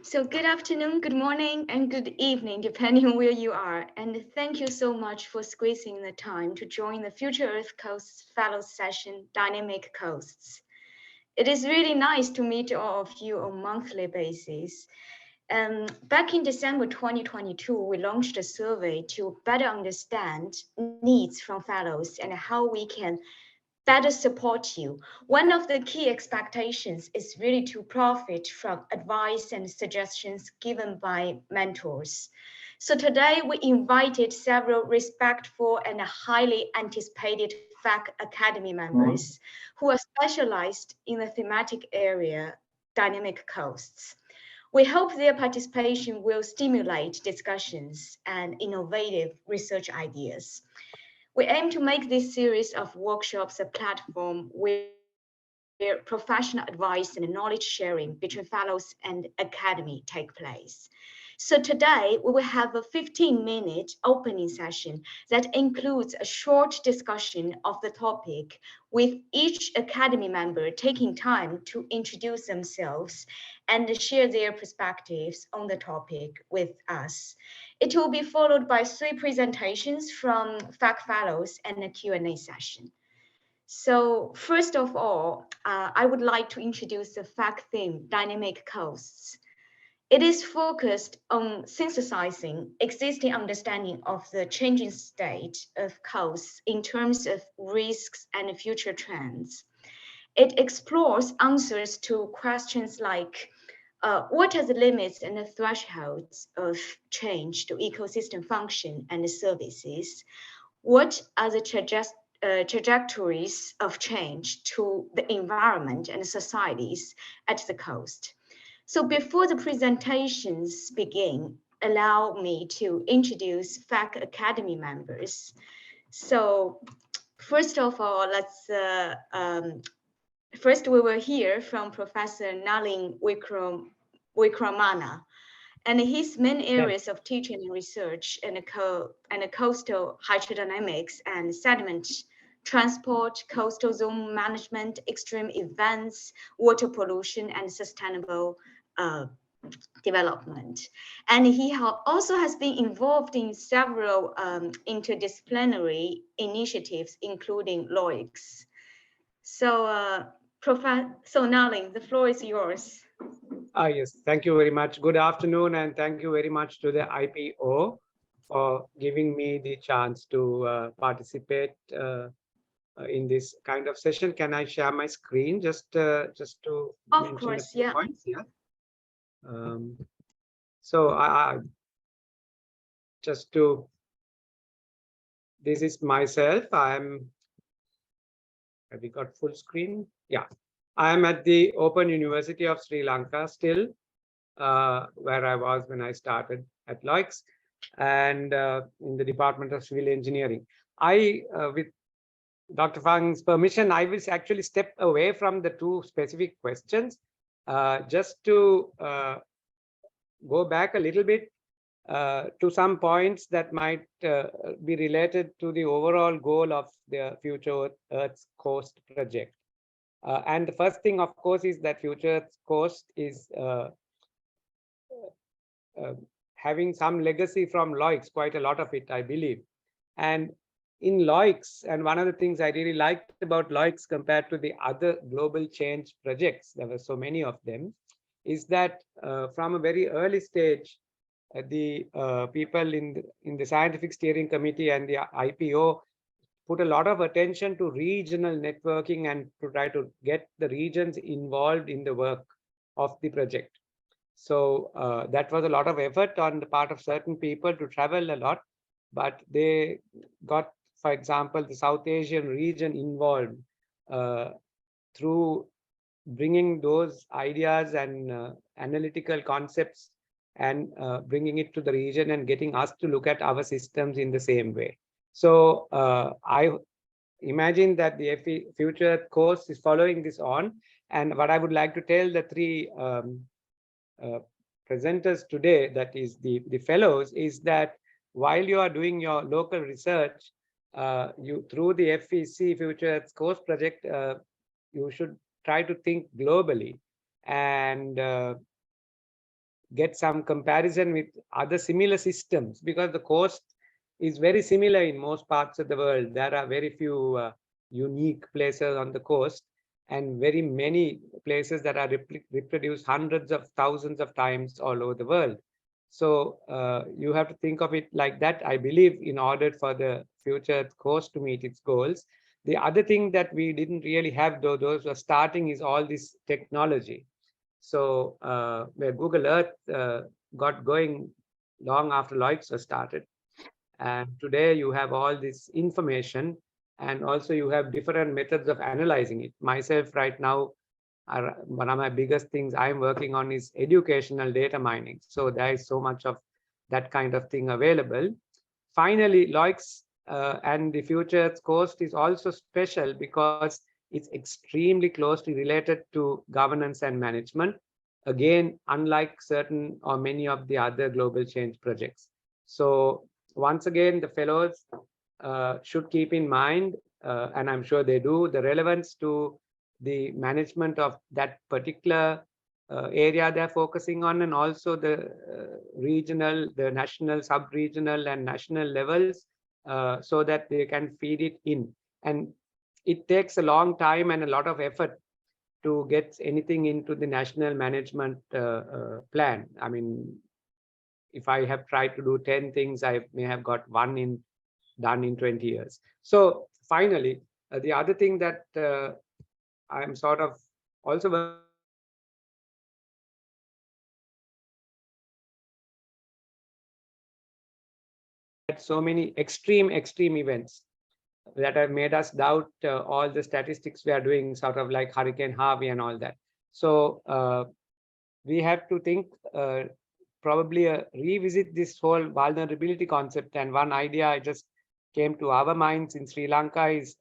So good afternoon, good morning, and good evening, depending on where you are. And thank you so much for squeezing the time to join the Future Earth Coast Fellows session, Dynamic Coasts. It is really nice to meet all of you on a monthly basis. Back in December 2022, we launched a survey to better understand needs from fellows and how we can better support you. One of the key expectations is really to profit from advice and suggestions given by mentors. So today we invited several respectful and highly anticipated FAC Academy members who are specialized in the thematic area dynamic coasts. We hope their participation will stimulate discussions and innovative research ideas. We aim to make this series of workshops a platform where professional advice and knowledge sharing between fellows and academy take place. So today we will have a 15-minute opening session that includes a short discussion of the topic, with each academy member taking time to introduce themselves and share their perspectives on the topic with us. It will be followed by 3 presentations from FAC fellows and a Q&A session. So first of all, I would like to introduce the FAC theme, Dynamic Coasts. It is focused on synthesizing existing understanding of the changing state of coasts in terms of risks and future trends. It explores answers to questions like what are the limits and the thresholds of change to ecosystem function and services? What are the trajectories of change to the environment and societies at the coast? So before the presentations begin, allow me to introduce FAC Academy members. So first of all, first we will hear from Professor Nalin Wickremana, and his main areas of teaching and research in coastal hydrodynamics and sediment transport, coastal zone management, extreme events, water pollution, and sustainable uh, development. And he also has been involved in several interdisciplinary initiatives, including LOICs. So, so Nalin, the floor is yours. Yes, thank you very much. Good afternoon, and thank you very much to the IPO for giving me the chance to participate in this kind of session. Can I share my screen just to of mention course, a few yeah. points? Yeah. So I just to this is myself. Have we got full screen? Yeah. I am at the Open University of Sri Lanka still, where I was when I started at LOICS, and in the Department of Civil Engineering. With Dr. Fang's permission, I will actually step away from the two specific questions, just to go back a little bit to some points that might be related to the overall goal of the Future Earth's Coast project. And the first thing, of course, is that Future Earth's Coast is having some legacy from LOICS, quite a lot of it, I believe. And in LOICS, and one of the things I really liked about LOICS compared to the other global change projects, there were so many of them, is that from a very early stage, the people in the scientific steering committee and the IPO put a lot of attention to regional networking and to try to get the regions involved in the work of the project. So that was a lot of effort on the part of certain people to travel a lot, but they got, for example, the South Asian region involved through bringing those ideas and analytical concepts and bringing it to the region and getting us to look at our systems in the same way. So I imagine that the FE Future course is following this on. And what I would like to tell the three presenters today, that is the fellows, is that while you are doing your local research, you through the FEC Future Earth Coast project, you should try to think globally and get some comparison with other similar systems, because the coast is very similar in most parts of the world. There are very few unique places on the coast, and very many places that are reproduced hundreds of thousands of times all over the world. So you have to think of it like that, I believe, in order for the future coast to meet its goals. The other thing that we didn't really have, though those were starting, is all this technology. So where Google Earth got going long after LOICs was started. And today you have all this information, and also you have different methods of analyzing it. Myself right now, one of my biggest things I'm working on is educational data mining. So there is so much of that kind of thing available. Finally, LOICs and the future coast is also special because it's extremely closely related to governance and management. Again, unlike certain or many of the other global change projects. So once again, the fellows should keep in mind, and I'm sure they do, the relevance to the management of that particular area they're focusing on, and also the regional, the national, sub-regional and national levels, so that they can feed it in. And it takes a long time and a lot of effort to get anything into the national management plan. I mean, if I have tried to do 10 things, I may have got one done in 20 years. So finally, the other thing that I'm sort of also had so many extreme events that have made us doubt all the statistics we are doing, sort of like Hurricane Harvey and all that. So we have to think, probably revisit this whole vulnerability concept. And one idea I just came to our minds in Sri Lanka is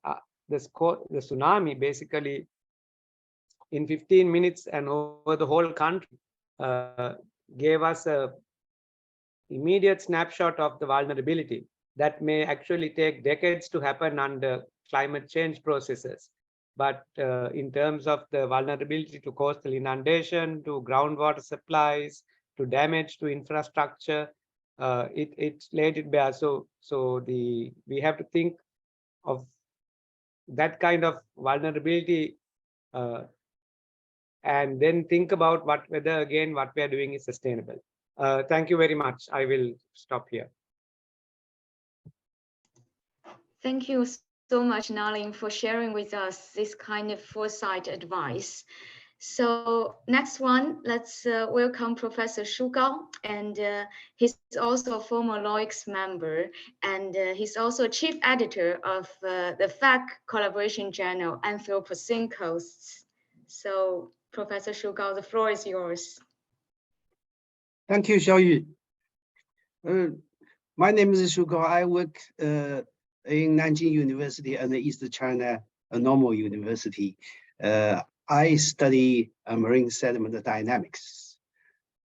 the tsunami basically in 15 minutes and over the whole country gave us a immediate snapshot of the vulnerability that may actually take decades to happen under climate change processes. But in terms of the vulnerability to coastal inundation, to groundwater supplies, to damage to infrastructure, it laid it bare. So we have to think of that kind of vulnerability, and then think about whether again what we are doing is sustainable. Thank you very much. I will stop here. Thank you so much, Nalin, for sharing with us this kind of foresight advice. So next one, let's welcome Professor Shu Gao, and he's also a former LOICs member, and he's also chief editor of the FEC collaboration journal, Anthropocene Coasts. So Professor Shu Gao, the floor is yours. Thank you, Xiaoyu. My name is Shu Gao. I work in Nanjing University and the East China Normal University. I study marine sediment dynamics.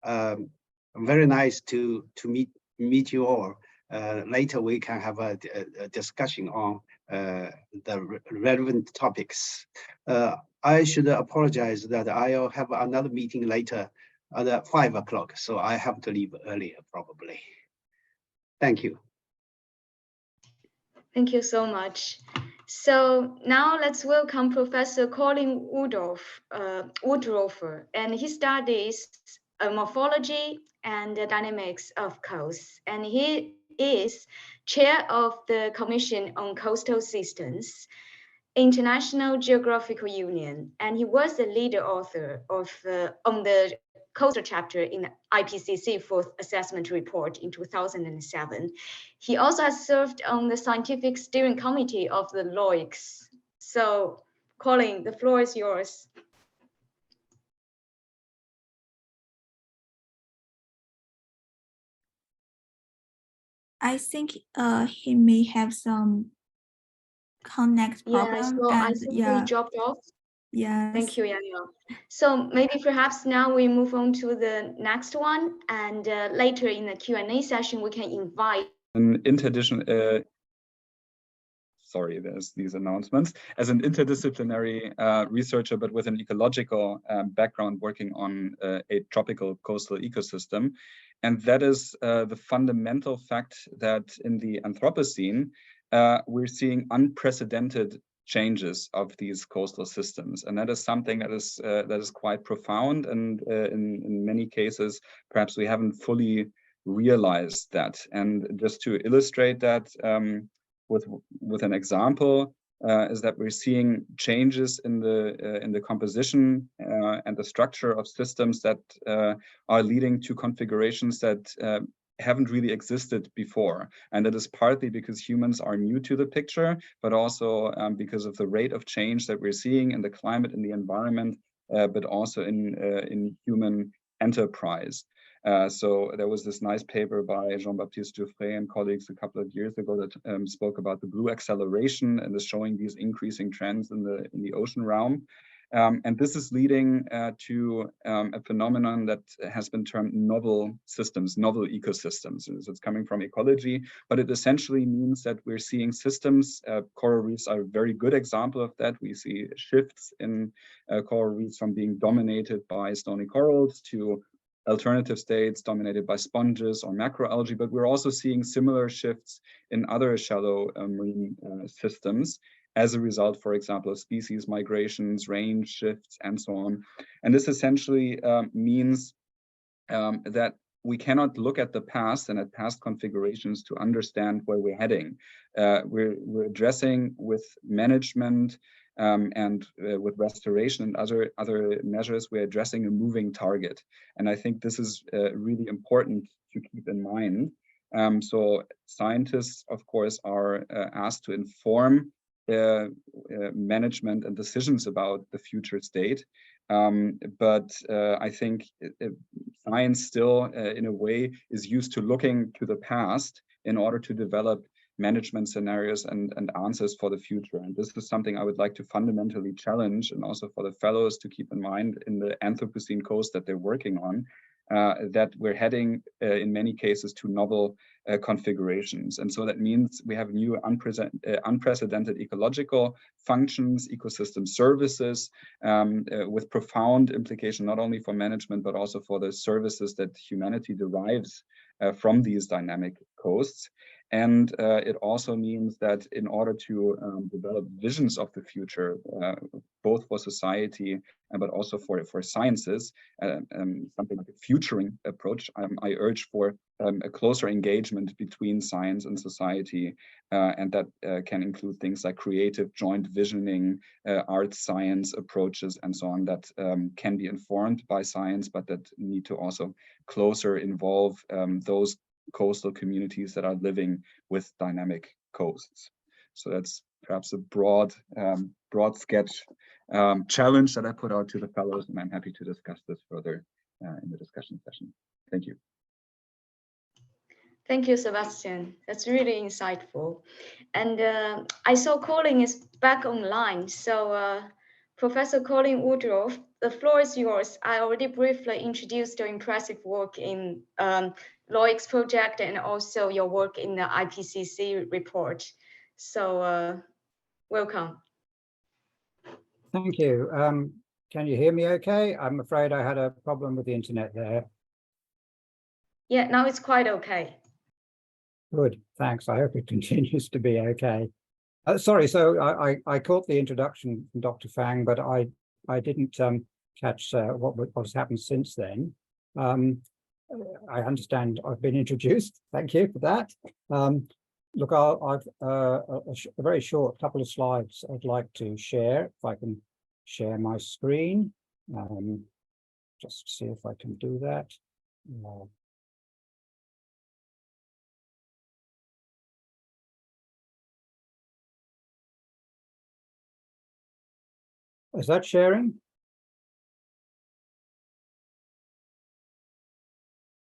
Very nice to meet you all. Later we can have a discussion on the relevant topics. I should apologize that I'll have another meeting later at 5 o'clock, so I have to leave earlier probably. Thank you. Thank you so much. So now let's welcome Professor Colin Woodroffer, and he studies morphology and the dynamics of coasts, and he is chair of the Commission on Coastal Systems, International Geographical Union, and he was the lead author of on the coastal chapter in the IPCC Fourth Assessment Report in 2007. He also has served on the scientific steering committee of the LOICs. So, Colin, the floor is yours. I think he may have some connect problem. Yeah, so I think he dropped off. Yes. Thank you, Yang. So maybe perhaps now we move on to the next one, and later in the Q&A session we can invite an interdiction. sorry, there's these announcements, as an interdisciplinary researcher, but with an ecological background working on a tropical coastal ecosystem. And that is the fundamental fact that in the Anthropocene, we're seeing unprecedented changes of these coastal systems, and that is something that is quite profound, and in many cases perhaps we haven't fully realized that. And just to illustrate that with an example, is that we're seeing changes in the composition and the structure of systems that are leading to configurations that haven't really existed before. And that is partly because humans are new to the picture, but also because of the rate of change that we're seeing in the climate, in the environment, but also in human enterprise. So there was this nice paper by Jean-Baptiste Geoffrey and colleagues a couple of years ago that spoke about the blue acceleration and is showing these increasing trends in the ocean realm. And this is leading to a phenomenon that has been termed novel systems, novel ecosystems. So it's coming from ecology, but it essentially means that we're seeing systems. Coral reefs are a very good example of that. We see shifts in coral reefs from being dominated by stony corals to alternative states dominated by sponges or macroalgae, but we're also seeing similar shifts in other shallow marine systems as a result, for example, of species migrations, range shifts, and so on. And this essentially means that we cannot look at the past and at past configurations to understand where we're heading. We're addressing with management and with restoration and other measures, we're addressing a moving target. And I think this is really important to keep in mind. So scientists, of course, are asked to inform management and decisions about the future state. But I think science still, in a way, is used to looking to the past in order to develop management scenarios and answers for the future. And this is something I would like to fundamentally challenge, and also for the fellows to keep in mind in the Anthropocene coast that they're working on, that we're heading in many cases to novel configurations. And so that means we have new unprecedented ecological functions, ecosystem services, with profound implication not only for management, but also for the services that humanity derives from these dynamic coasts. And it also means that in order to develop visions of the future, both for society but also for sciences, something like a futuring approach, I urge for a closer engagement between science and society, and that can include things like creative joint visioning, art science approaches, and so on, that can be informed by science, but that need to also closer involve those coastal communities that are living with dynamic coasts. So that's perhaps a broad sketch challenge that I put out to the fellows, and I'm happy to discuss this further in the discussion session. Thank you. Thank you, Sebastian. That's really insightful. And I saw Colin is back online. So Professor Colin Woodruff, the floor is yours. I already briefly introduced your impressive work in LOIC's project and also your work in the IPCC report. So welcome. Thank you. Can you hear me okay? I'm afraid I had a problem with the internet there. Yeah, now it's quite okay. Good, thanks. I hope it continues to be okay. Sorry, so I caught the introduction from Dr. Fang, but I didn't catch what's happened since then. I understand I've been introduced. Thank you for that. Look, I've a very short couple of slides I'd like to share. If I can share my screen, just see if I can do that. Is that sharing?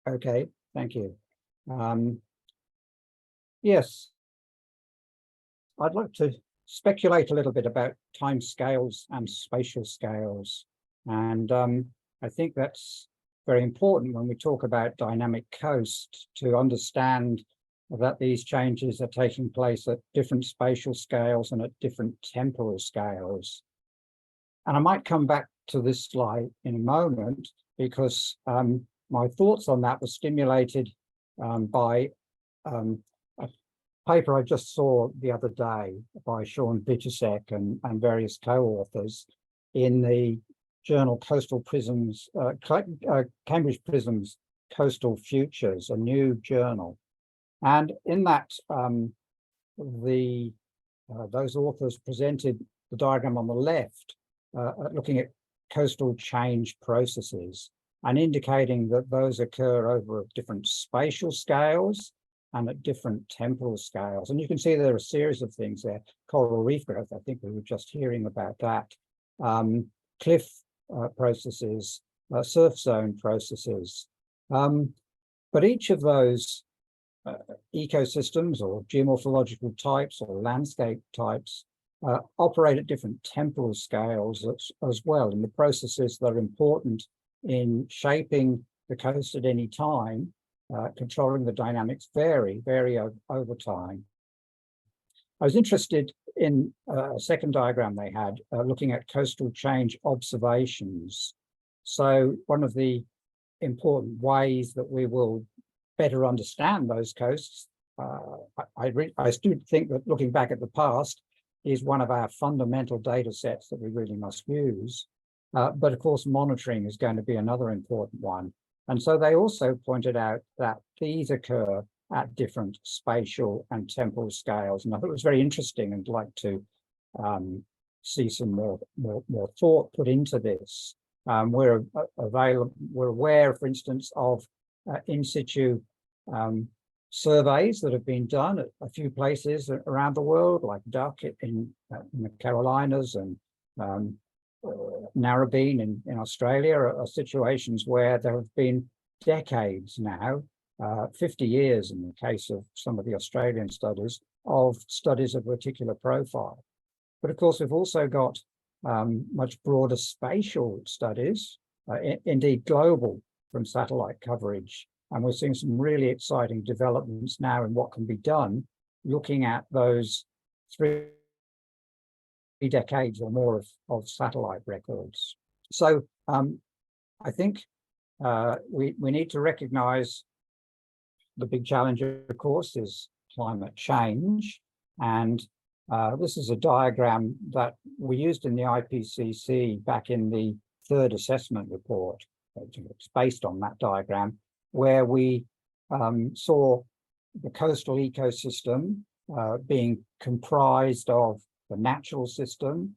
Okay, thank you. Yes, I'd like to speculate a little bit about time scales and spatial scales. And I think that's very important when we talk about dynamic coast, to understand that these changes are taking place at different spatial scales and at different temporal scales. And I might come back to this slide in a moment, because my thoughts on that were stimulated by a paper I just saw the other day by Sean Bitasek and various co-authors in the journal Coastal Prisms, Cambridge Prisms Coastal Futures, a new journal. And in that, those authors presented the diagram on the left, looking at coastal change processes and indicating that those occur over different spatial scales and at different temporal scales. And you can see there are a series of things there. Coral reef growth, I think we were just hearing about that. Cliff processes, surf zone processes. But each of those ecosystems or geomorphological types or landscape types operate at different temporal scales as well, and the processes that are important in shaping the coast at any time, controlling the dynamics vary over time. I was interested in a second diagram they had, looking at coastal change observations. So one of the important ways that we will better understand those coasts, I still think that looking back at the past is one of our fundamental data sets that we really must use. But of course, monitoring is going to be another important one. And so they also pointed out that these occur at different spatial and temporal scales. And I thought it was very interesting and like to see some more thought put into this. We're aware, for instance, of in situ surveys that have been done at a few places around the world, like Duck in the Carolinas and Narrabeen in Australia, are situations where there have been decades now, 50 years in the case of some of the Australian studies, of studies of reticular profile. But of course, we've also got much broader spatial studies, indeed global, from satellite coverage. And we're seeing some really exciting developments now in what can be done, looking at those 3 decades or more of satellite records. So I think we need to recognize the big challenge, of course, is climate change. And this is a diagram that we used in the IPCC back in the third assessment report. It's based on that diagram, where we saw the coastal ecosystem being comprised of the natural system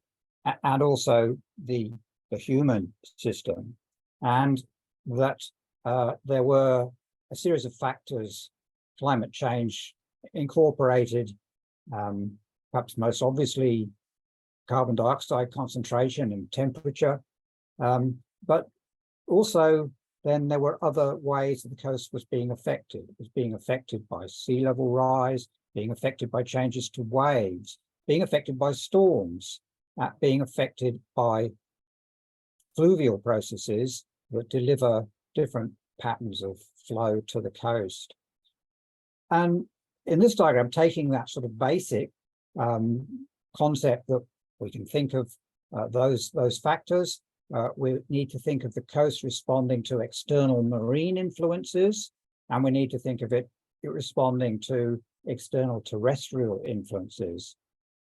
and also the human system, and that there were a series of factors, climate change incorporated, perhaps most obviously carbon dioxide concentration and temperature, but also then there were other ways that the coast was being affected. It was being affected by sea level rise, being affected by changes to waves, being affected by storms, being affected by fluvial processes that deliver different patterns of flow to the coast. And in this diagram, taking that sort of basic concept that we can think of those factors, we need to think of the coast responding to external marine influences, and we need to think of it responding to external terrestrial influences.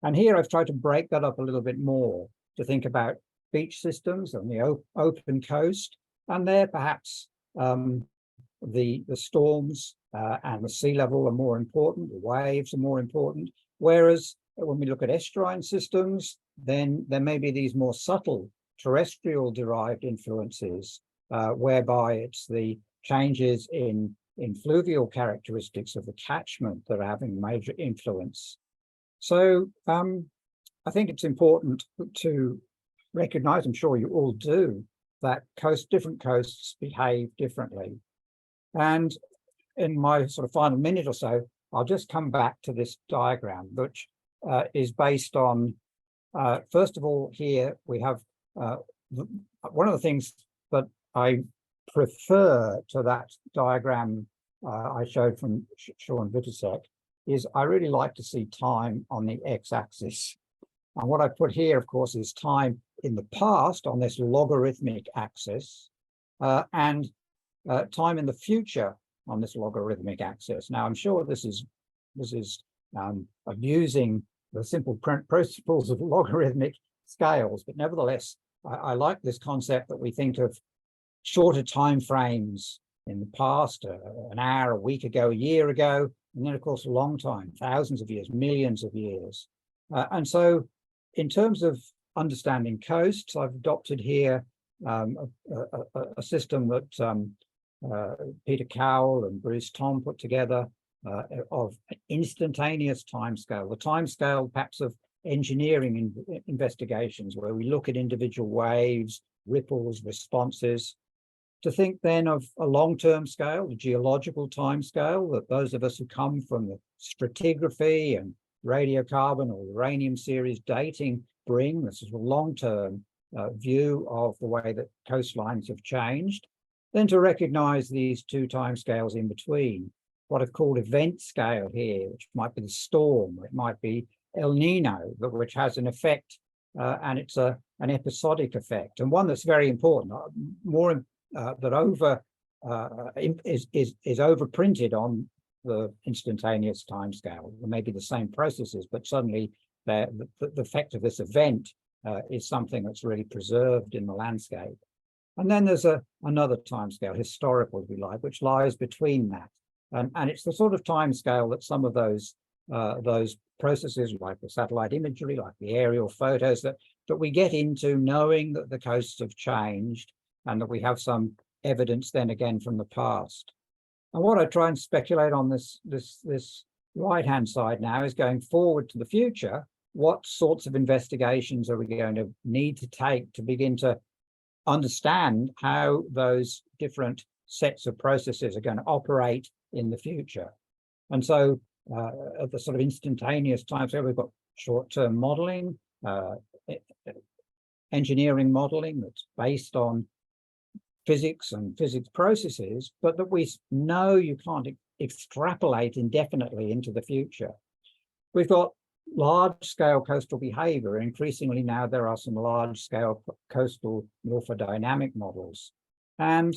And here I've tried to break that up a little bit more to think about beach systems on the open coast, and there perhaps the storms and the sea level are more important, the waves are more important, whereas when we look at estuarine systems, then there may be these more subtle terrestrial derived influences, whereby it's the changes in fluvial characteristics of the catchment that are having major influence. So I think it's important to recognize, I'm sure you all do, that different coasts behave differently. And in my sort of final minute or so, I'll just come back to this diagram, which is based on, first of all, here we have one of the things that I prefer to that diagram I showed from Sean Witasek is I really like to see time on the x-axis. And what I put here, of course, is time in the past on this logarithmic axis, and time in the future on this logarithmic axis. Now, I'm sure this is abusing the simple principles of logarithmic scales, but nevertheless, I like this concept that we think of shorter time frames in the past, an hour, a week ago, a year ago, and then, of course, a long time, thousands of years, millions of years. And so in terms of understanding coasts, I've adopted here a system that Peter Cowell and Bruce Tom put together of instantaneous timescale, the timescale perhaps of engineering investigations, where we look at individual waves, ripples, responses, to think then of a long-term scale, the geological timescale that those of us who come from the stratigraphy and radiocarbon or uranium series dating bring. This is a long-term view of the way that coastlines have changed. Then to recognize these two timescales in between, what I've called event scale here, which might be the storm, or it might be El Nino, which has an effect, and it's an episodic effect, and one that's very important, more that is overprinted on the instantaneous timescale. There may be the same processes, but suddenly the effect of this event is something that's really preserved in the landscape. And then there's another timescale, historical, if we like, which lies between that. And it's the sort of timescale that some of those processes, like the satellite imagery, like the aerial photos, that we get into, knowing that the coasts have changed and that we have some evidence then again from the past. And what I try and speculate on this right-hand side now is going forward to the future. What sorts of investigations are we going to need to take to begin to understand how those different sets of processes are going to operate in the future? And so at the sort of instantaneous time scale, we've got short-term modeling, engineering modeling that's based on physics and physics processes, but that we know you can't extrapolate indefinitely into the future. We've got large-scale coastal behavior. Increasingly now there are some large-scale coastal morphodynamic models. And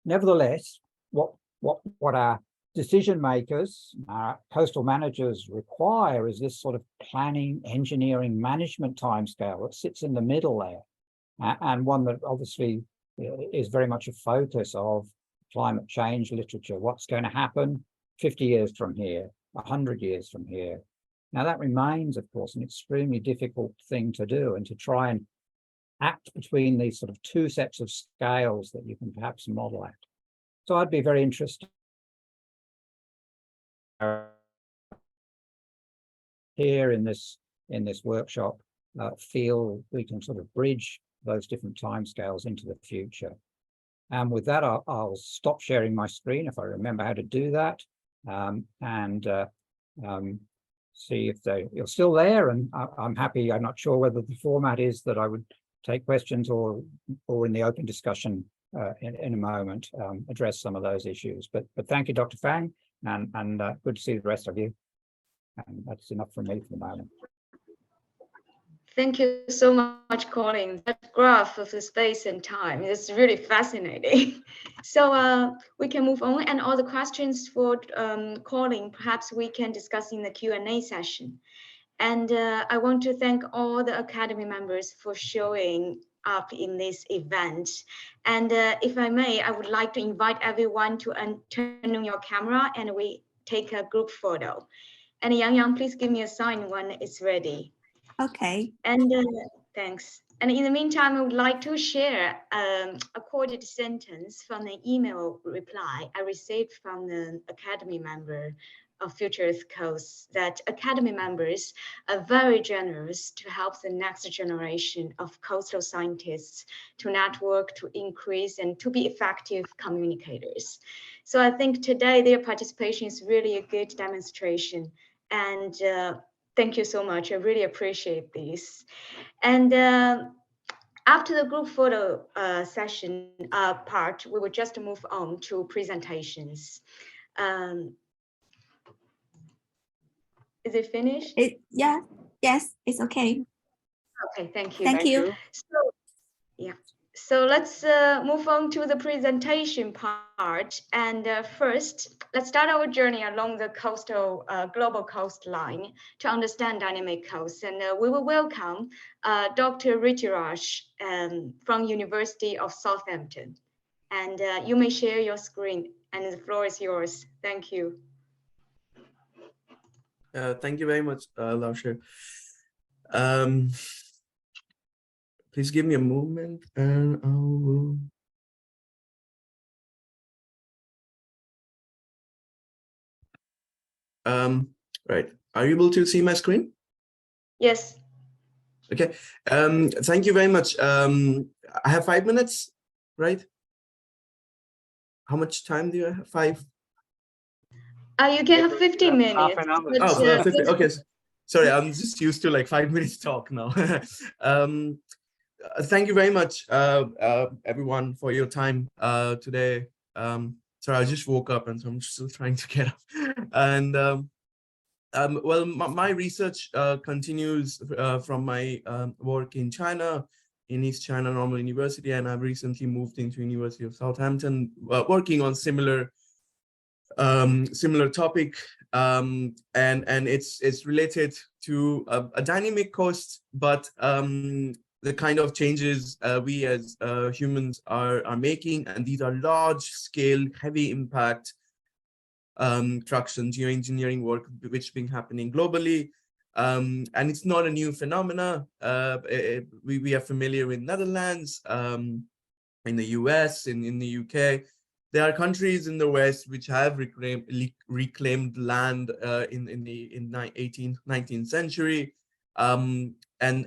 nevertheless, what our decision makers, our coastal managers require is this sort of planning, engineering, management timescale that sits in the middle there, and one that obviously is very much a focus of climate change literature. What's going to happen 50 years from here, 100 years from here? Now that remains, of course, an extremely difficult thing to do, and to try and act between these sort of two sets of scales that you can perhaps model at. So I'd be very interested here in this workshop, feel we can sort of bridge those different timescales into the future. And with that, I'll stop sharing my screen if I remember how to do that, and see if you're still there. And I'm happy. I'm not sure whether the format is that I would take questions or in the open discussion in a moment address some of those issues. But thank you, Dr. Fang, and good to see the rest of you. And that's enough from me for the moment. Thank you so much, Colin. That graph of the space and time is really fascinating. So we can move on, and all the questions for Colin, perhaps we can discuss in the Q&A session. And I want to thank all the Academy members for showing up in this event. And if I may, I would like to invite everyone to turn on your camera and we take a group photo. And Yang, please give me a sign when it's ready. Okay. And thanks. And in the meantime, I would like to share a quoted sentence from the email reply I received from the Academy member of Future Earth Coasts, that Academy members are very generous to help the next generation of coastal scientists to network, to increase, and to be effective communicators. So I think today their participation is really a good demonstration. And thank you so much. I really appreciate this. And After the group photo session part, we will just move on to presentations. Is it finished? Yeah, yes, it's okay. Okay, thank you. Thank you. So, yeah. So let's move on to the presentation part. And first, let's start our journey along the coastal global coastline to understand dynamic coasts. And we will welcome Dr. Ritiraj from University of Southampton. And you may share your screen, and the floor is yours. Thank you. Thank you very much, Lauscher. Please give me a moment and I will. Right. Are you able to see my screen? Yes. Okay. Thank you very much. I have 5 minutes, right? How much time do you have? 5? You can have 15 minutes. Half an hour. Oh, 50. Okay. Sorry, I'm just used to like 5 minutes talk now. Thank you very much, everyone, for your time today. Sorry, I just woke up and so I'm still trying to get up. And well, my research continues from my work in China, in East China Normal University, and I've recently moved into University of Southampton, working on similar topic, and it's related to a dynamic coast, but the kind of changes we as humans are making, and these are large scale, heavy impact traction geoengineering work which been happening globally, and it's not a new phenomena. We are familiar with Netherlands, in the US, in the UK. There are countries in the West which have reclaimed land in the 18th, 19th century, and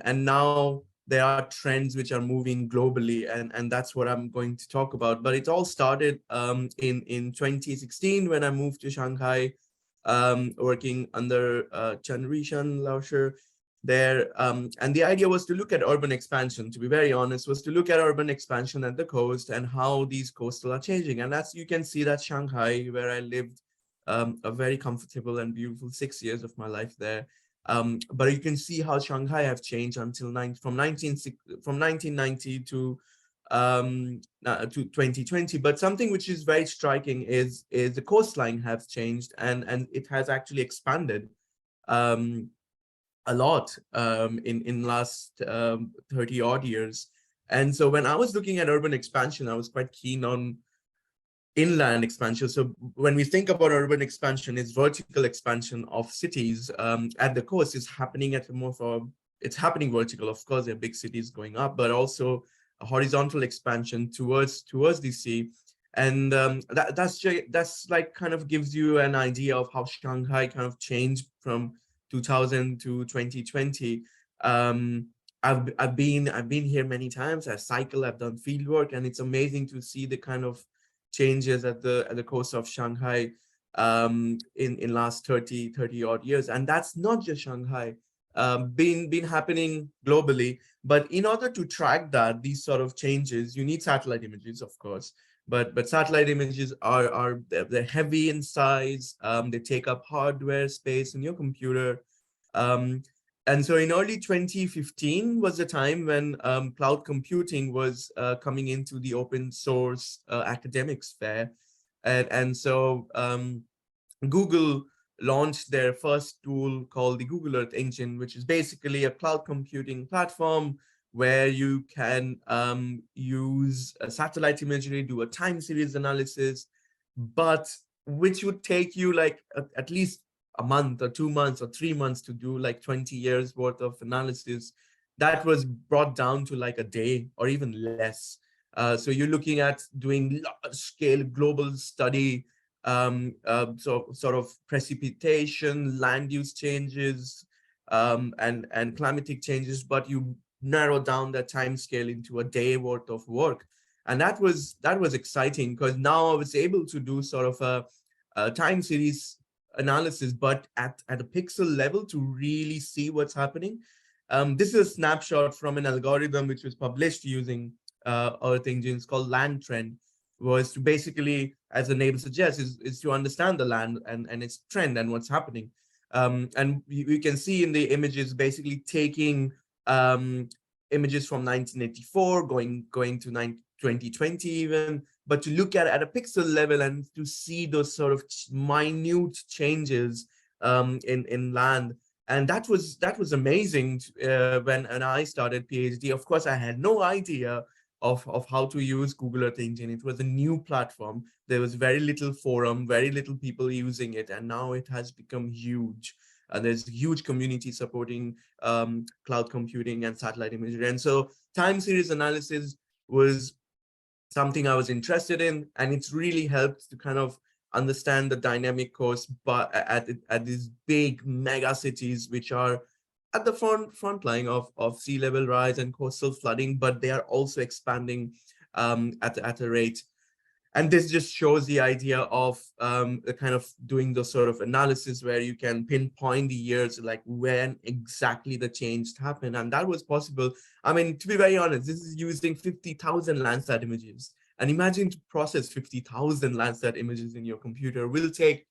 now there are trends which are moving globally, and that's what I'm going to talk about. But it all started in 2016 when I moved to Shanghai, working under Chen Rishan Lauscher there, and the idea was to look at urban expansion, to be very honest, was to look at urban expansion at the coast and how these coastal are changing. And that's, you can see that Shanghai, where I lived a very comfortable and beautiful 6 years of my life there, but you can see how Shanghai have changed until from 1990 to 2020. But something which is very striking is the coastline has changed, and it has actually expanded a lot in last 30 odd years. And so when I was looking at urban expansion, I was quite keen on inland expansion. So when we think about urban expansion, it's vertical expansion of cities at the coast is happening at it's happening vertical. Of course, there are big cities going up, but also a horizontal expansion towards the sea. And that's like kind of gives you an idea of how Shanghai kind of changed from 2000 to 2020. I've been here many times. I cycle, I've done field work, and it's amazing to see the kind of changes at the coast of Shanghai in last 30 odd years. And that's not just Shanghai, been happening globally. But in order to track these sort of changes, you need satellite images, of course. But satellite images they're heavy in size. They take up hardware space in your computer. And so in early 2015 was the time when cloud computing was coming into the open source academic sphere. And so Google launched their first tool called the Google Earth Engine, which is basically a cloud computing platform where you can use a satellite imagery, do a time series analysis, but which would take you like at least a month or 2 months or 3 months to do like 20 years worth of analysis. That was brought down to like a day or even less. So you're looking at doing large scale global study, so sort of precipitation, land use changes, and climatic changes, but you narrow down that time scale into a day worth of work. And that was exciting, because now I was able to do sort of a time series analysis, but at a pixel level to really see what's happening. This is a snapshot from an algorithm which was published using Earth engines called land trend, was to basically, as the name suggests, is to understand the land and its trend and what's happening. And you can see in the images basically taking images from 1984, going to 2020 even, but to look at a pixel level and to see those sort of minute changes in land. And that was amazing when I started PhD. Of course, I had no idea of how to use Google Earth Engine. It was a new platform. There was very little forum, very little people using it, and now it has become huge. And there's a huge community supporting cloud computing and satellite imagery. And so time series analysis was something I was interested in, and it's really helped to kind of understand the dynamic course, but at these big mega cities, which are at the front line of sea level rise and coastal flooding, but they are also expanding at a rate. And this just shows the idea of the kind of doing the sort of analysis where you can pinpoint the years, like when exactly the change happened. And that was possible. I mean, to be very honest, this is using 50,000 Landsat images. And imagine to process 50,000 Landsat images in your computer will take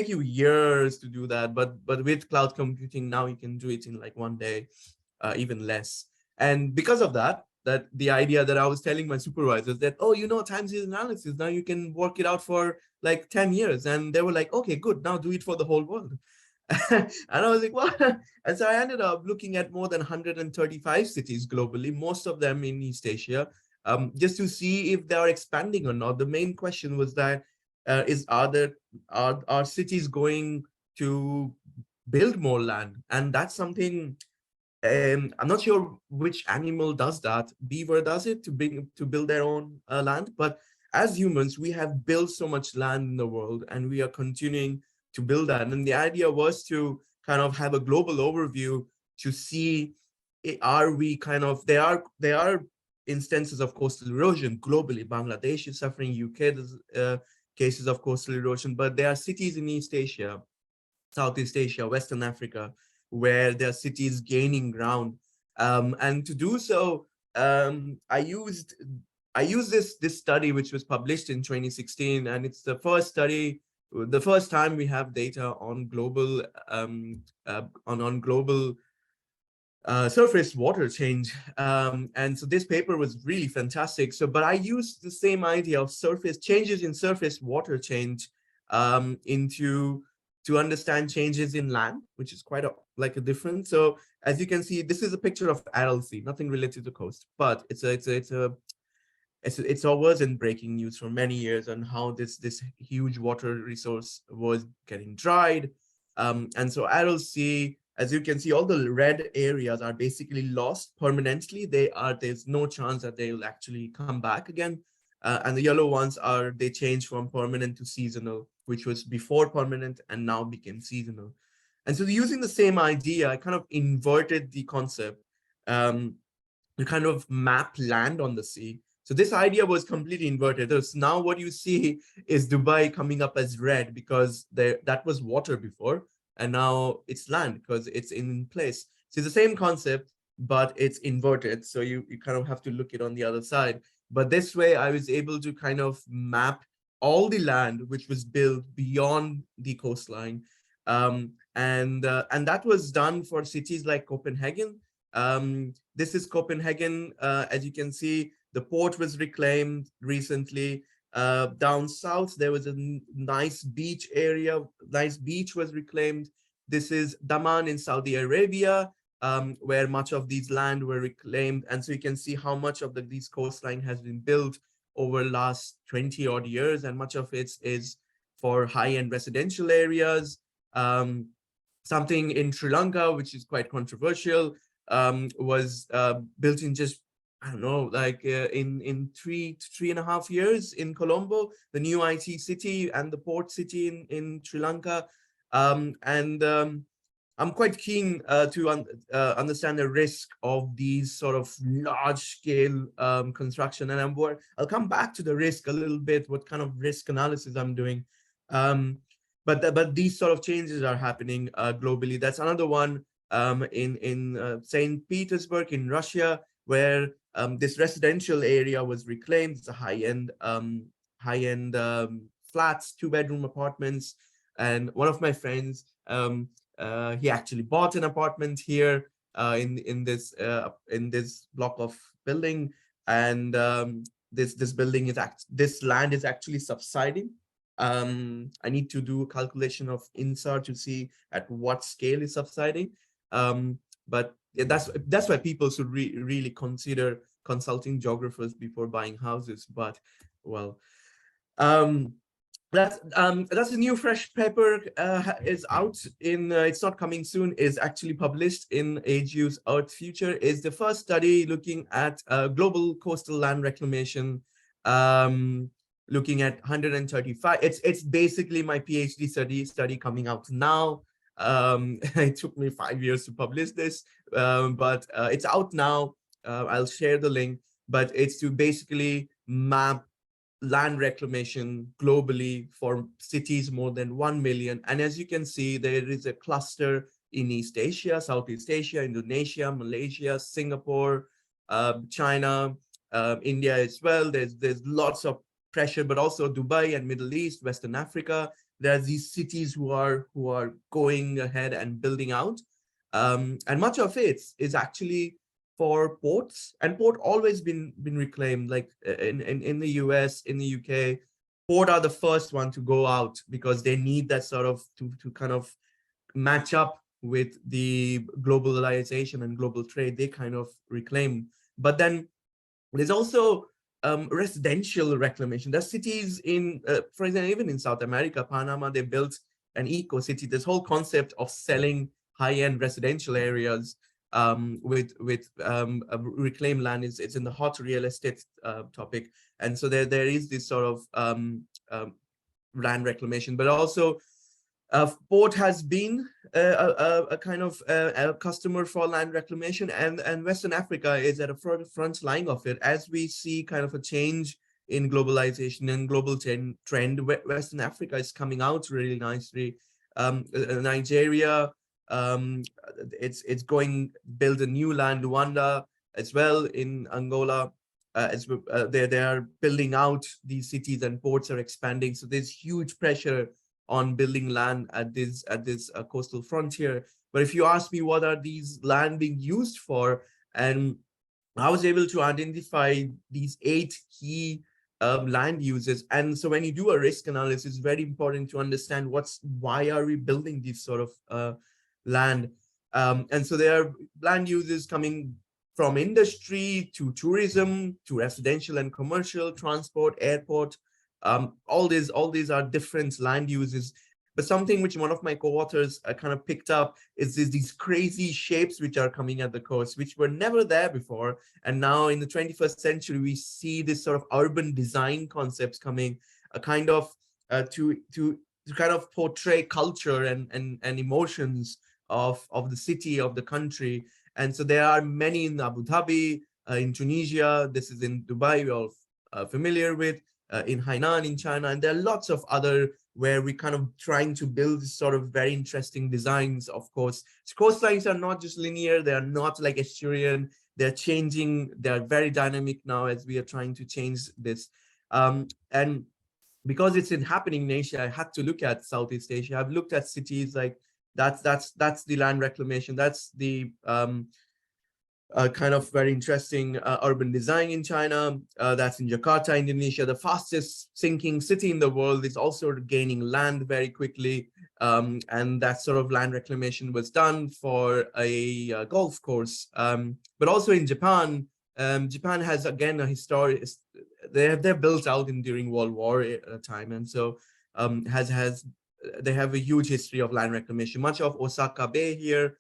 you years to do that. But with cloud computing, now you can do it in like one day, even less. And because of that the idea that I was telling my supervisors that, oh, time series analysis, now you can work it out for like 10 years. And they were like, okay, good, now do it for the whole world. And I was like, what? And so I ended up looking at more than 135 cities globally, most of them in East Asia, just to see if they are expanding or not. The main question was that, are cities going to build more land? And that's something, I'm not sure which animal does that. Beaver does it to build their own land. But as humans, we have built so much land in the world, and we are continuing to build that. And the idea was to kind of have a global overview to see, are we kind of, there are instances of coastal erosion globally. Bangladesh is suffering, UK, there's cases of coastal erosion, but there are cities in East Asia, Southeast Asia, Western Africa, where there are cities gaining ground. And to do so, I used this study, which was published in 2016, and it's the first time we have data on global global surface water change. And so this paper was really fantastic. But I used the same idea of changes in surface water change to understand changes in land, which is quite a difference. So as you can see, this is a picture of Aral Sea, nothing related to coast, but it's always in breaking news for many years on how this huge water resource was getting dried. And so Aral Sea, as you can see, all the red areas are basically lost permanently. There's no chance that they will actually come back again. And the yellow ones they change from permanent to seasonal, which was before permanent and now became seasonal. And so using the same idea, I kind of inverted the concept to kind of map land on the sea. So this idea was completely inverted. So now what you see is Dubai coming up as red because that was water before, and now it's land because it's in place. So it's the same concept, but it's inverted. So you kind of have to look it on the other side. But this way, I was able to kind of map all the land which was built beyond the coastline. And that was done for cities like Copenhagen. This is Copenhagen. As you can see, the port was reclaimed recently. Down south, there was a nice beach area. Nice beach was reclaimed. This is Daman in Saudi Arabia, where much of these land were reclaimed. And so you can see how much of these coastline has been built over the last 20 odd years, and much of it is for high-end residential areas. Something in Sri Lanka, which is quite controversial, was built in just, I don't know, like in 3.5 years in Colombo, the new IT city and the port city in Sri Lanka. I'm quite keen to understand the risk of these sort of large-scale construction, and I'll come back to the risk a little bit, what kind of risk analysis I'm doing. But these sort of changes are happening globally. That's another one in St. Petersburg in Russia, where this residential area was reclaimed. It's a high-end flats, 2-bedroom apartments. And one of my friends, he actually bought an apartment here in this block of building, and this building is this land is actually subsiding. I need to do a calculation of INSAR to see at what scale is subsiding. But yeah, that's why people should really consider consulting geographers before buying houses. But well, that's a new fresh paper is out in it's not coming soon, is actually published in AGU's Earth Future. Is the first study looking at global coastal land reclamation, looking at 135. It's basically my PhD study coming out now. It took me 5 years to publish this, but it's out now. I'll share the link, but it's to basically map land reclamation globally for cities more than 1 million. And as you can see, there is a cluster in East Asia, Southeast Asia, Indonesia, Malaysia, Singapore, China, India as well. There's lots of pressure, but also Dubai and Middle East, Western Africa. There's these cities who are going ahead and building out. And much of it is actually for ports, and port always been reclaimed. Like in the US, in the UK, port are the first one to go out because they need that sort of to kind of match up with the globalization and global trade. They kind of reclaim. But then there's also residential reclamation. There's cities in, for example, even in South America, Panama, they built an eco city. This whole concept of selling high-end residential areas with reclaimed land it's in the hot real estate topic. And so there is this sort of land reclamation, but also port has been a kind of a customer for land reclamation, and Western Africa is at a front line of it. As we see kind of a change in globalization and global trend, Western Africa is coming out really nicely. Nigeria, it's going build a new land. Rwanda as well, in Angola, they are building out these cities, and ports are expanding. So there's huge pressure on building land at this coastal frontier. But if you ask me what are these land being used for, and I was able to identify these 8 key land uses. And so when you do a risk analysis, it's very important to understand why are we building this sort of land. And so there are land uses coming from industry to tourism to residential and commercial, transport, airport. All these are different land uses. But something which one of my co-authors kind of picked up is these crazy shapes which are coming at the coast, which were never there before. And now in the 21st century, we see this sort of urban design concepts coming, a kind of to kind of portray culture and emotions of the city, of the country. And so there are many in Abu Dhabi, in Tunisia. This is in Dubai, we're all familiar with. In Hainan in China, and there are lots of other where we kind of trying to build this sort of very interesting designs. Of course, coastlines are not just linear, they are not like estuarian, they're changing, they're very dynamic now as we are trying to change this. And because it's happening in Asia, I had to look at Southeast Asia. I've looked at cities like that's the land reclamation, that's the kind of very interesting urban design in China. That's in Jakarta, Indonesia. The fastest sinking city in the world is also gaining land very quickly. And that sort of land reclamation was done for a golf course. But also in Japan, Japan has, again, a history. They're built out during World War time. And so they have a huge history of land reclamation. Much of Osaka Bay here,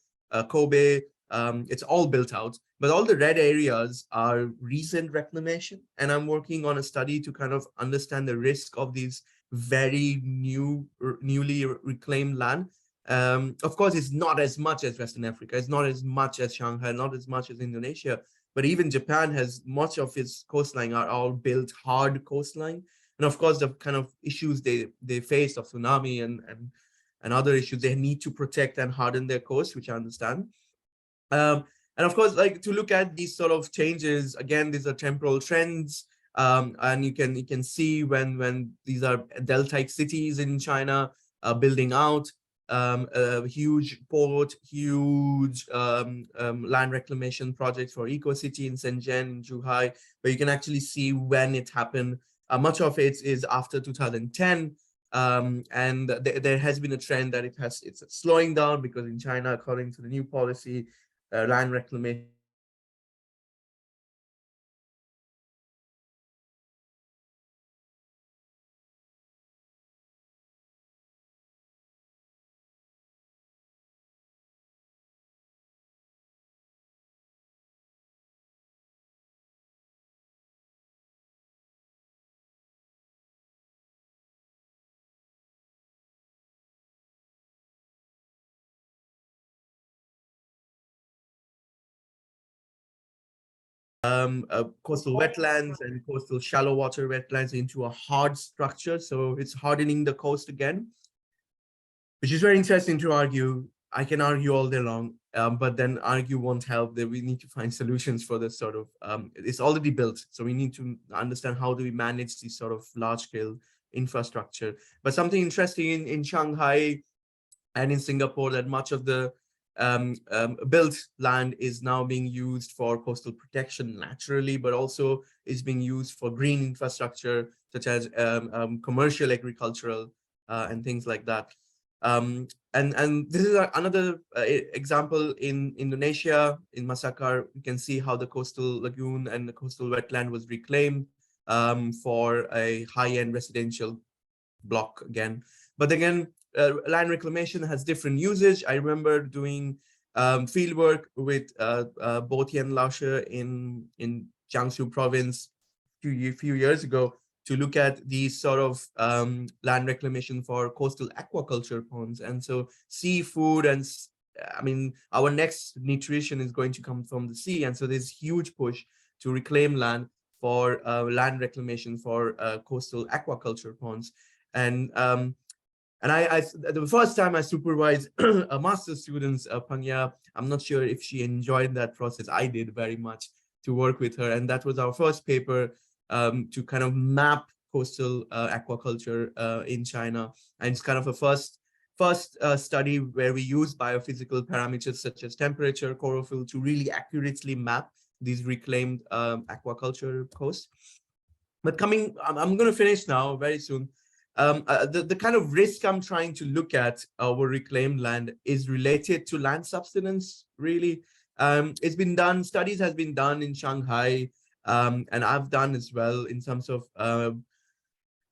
Kobe, it's all built out, but all the red areas are recent reclamation. And I'm working on a study to kind of understand the risk of these very newly reclaimed land. Of course, it's not as much as Western Africa, it's not as much as Shanghai, not as much as Indonesia, but even Japan has much of its coastline are all built hard coastline. And of course, the kind of issues they faced of tsunami and other issues, they need to protect and harden their coast, which I understand. And of course, like to look at these sort of changes, again, these are temporal trends. And you can see when these are deltaic cities in China building out, a huge port, huge land reclamation projects for eco-city in Shenzhen, in Zhuhai, where you can actually see when it happened. Much of it is after 2010. And there has been a trend that it's slowing down, because in China, according to the new policy, land reclamation coastal wetlands and coastal shallow water wetlands into a hard structure. So it's hardening the coast again, which is very interesting to argue. I can argue all day long, but then argue won't help. That we need to find solutions for this sort of, it's already built. So we need to understand how do we manage these sort of large scale infrastructure. But something interesting in Shanghai and in Singapore, that much of the built land is now being used for coastal protection naturally, but also is being used for green infrastructure, such as commercial agricultural and things like that. And this is another example in Indonesia, in Masakar. You can see how the coastal lagoon and the coastal wetland was reclaimed for a high-end residential block again. But again, land reclamation has different usage. I remember doing field work with Botian Lausche in Jiangsu province a few years ago to look at these sort of land reclamation for coastal aquaculture ponds. And so seafood and, I mean, our next nutrition is going to come from the sea. And so there's huge push to reclaim land for land reclamation for coastal aquaculture ponds. And the first time I supervised a master's student, Pangya, I'm not sure if she enjoyed that process. I did very much to work with her. And that was our first paper to kind of map coastal aquaculture in China. And it's kind of a first study where we use biophysical parameters such as temperature, chlorophyll to really accurately map these reclaimed aquaculture coasts. But I'm going to finish now very soon. The kind of risk I'm trying to look at over reclaimed land is related to land subsidence, really. It's been done, studies has been done in Shanghai, and I've done as well in terms of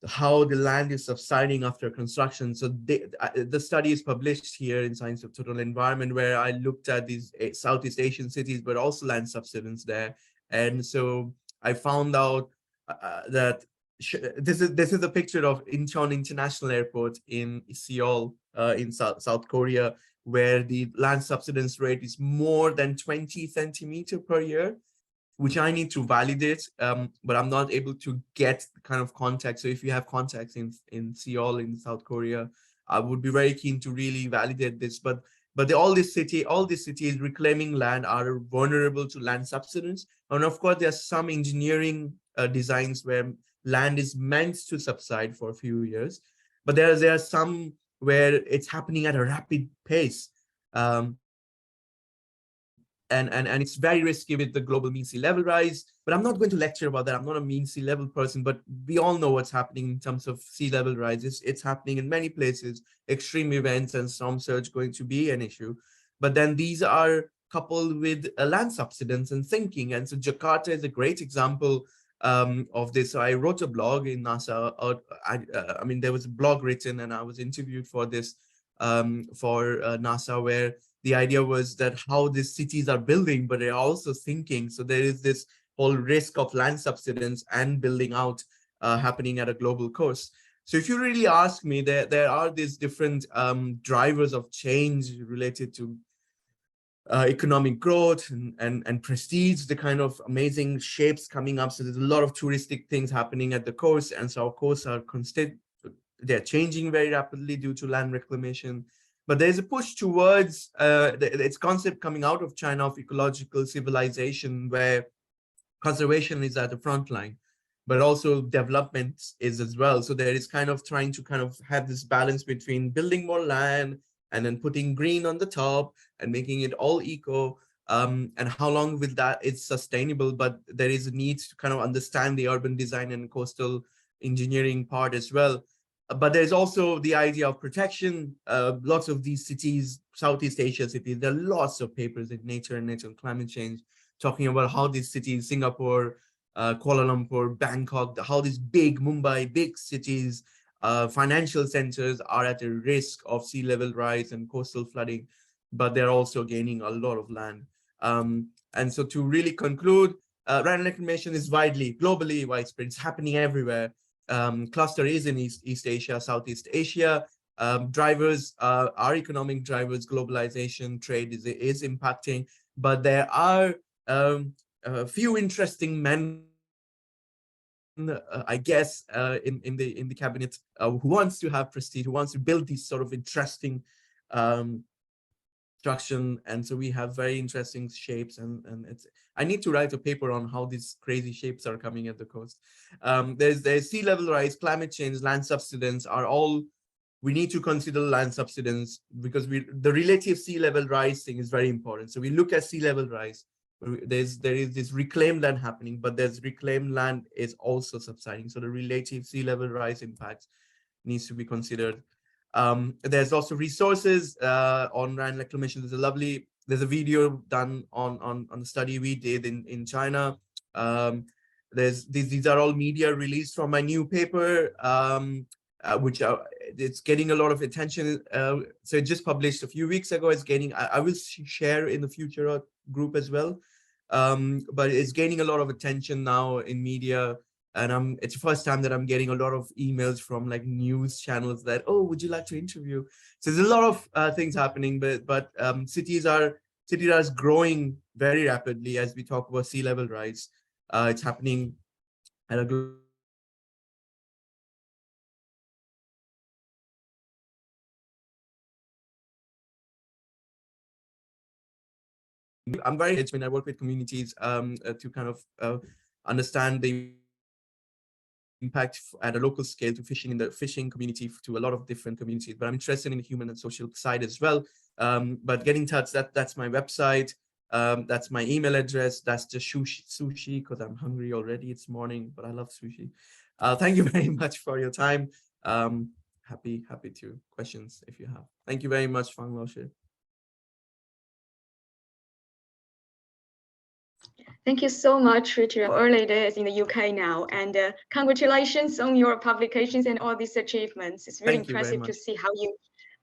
how the land is subsiding after construction. So the study is published here in Science of Total Environment, where I looked at these Southeast Asian cities, but also land subsidence there. And so I found out that this is a picture of Incheon International Airport in Seoul, in South Korea, where the land subsidence rate is more than 20 centimeters per year, which I need to validate, but I'm not able to get the kind of context. So if you have contacts in Seoul, in South Korea, I would be very keen to really validate this. But all these cities reclaiming land are vulnerable to land subsidence. And of course, there's some engineering designs where land is meant to subside for a few years, but there are some where it's happening at a rapid pace. And it's very risky with the global mean sea level rise. But I'm not going to lecture about that. I'm not a mean sea level person, but we all know what's happening in terms of sea level rise. It's happening in many places, extreme events and storm surge going to be an issue. But then these are coupled with land subsidence and sinking. And so Jakarta is a great example of this. So I wrote a blog in NASA. I mean, there was a blog written and I was interviewed for this for NASA, where the idea was that how these cities are building, but they're also sinking. So there is this whole risk of land subsidence and building out happening at a global course. So if you really ask me, there are these different drivers of change related to economic growth and prestige, the kind of amazing shapes coming up. So there's a lot of touristic things happening at the coast, and so our coasts are they're changing very rapidly due to land reclamation. But there's a push towards its concept coming out of China of ecological civilization, where conservation is at the front line, but also development is as well. So there is kind of trying to kind of have this balance between building more land and then putting green on the top and making it all eco. And how long will that it's sustainable? But there is a need to kind of understand the urban design and coastal engineering part as well. But there's also the idea of protection. Lots of these cities, Southeast Asia cities, there are lots of papers in Nature and Nature and Climate Change talking about how these cities, Singapore, Kuala Lumpur, Bangkok, how these big Mumbai, big cities, financial centers are at a risk of sea level rise and coastal flooding, but they're also gaining a lot of land. And so to really conclude, land reclamation is globally widespread. It's happening everywhere. Cluster is in East Asia, Southeast Asia. Drivers, our economic drivers, globalization, trade is impacting, but there are a few interesting men, I guess, in the cabinet who wants to have prestige, who wants to build these sort of interesting construction, and so we have very interesting shapes, and it's. I need to write a paper on how these crazy shapes are coming at the coast. There's sea level rise, climate change, land subsidence are all. We need to consider land subsidence because the relative sea level rise thing is very important. So we look at sea level rise. There is this reclaimed land happening, but there's reclaimed land is also subsiding. So the relative sea level rise impact needs to be considered. There's also resources on land reclamation. There's a video done on the study we did in China. These are all media released from my new paper, which it's getting a lot of attention. So it just published a few weeks ago. It's getting, I will share in the future group as well. But it's gaining a lot of attention now in media. And it's the first time that I'm getting a lot of emails from like news channels that, oh, would you like to interview? So there's a lot of things happening, but cities are growing very rapidly as we talk about sea level rise. It's happening at a I'm very when I work with communities to kind of understand the impact at a local scale to fishing in the fishing community to a lot of different communities, but I'm interested in the human and social side as well. But get in touch, that's my website, that's my email address, that's just sushi because I'm hungry already. It's morning, but I love sushi. Thank you very much for your time. Happy to questions if you have. Thank you very much, Fang Laoshi. Thank you so much, Richard. Early days in the UK now, and congratulations on your publications and all these achievements. It's really impressive to see how you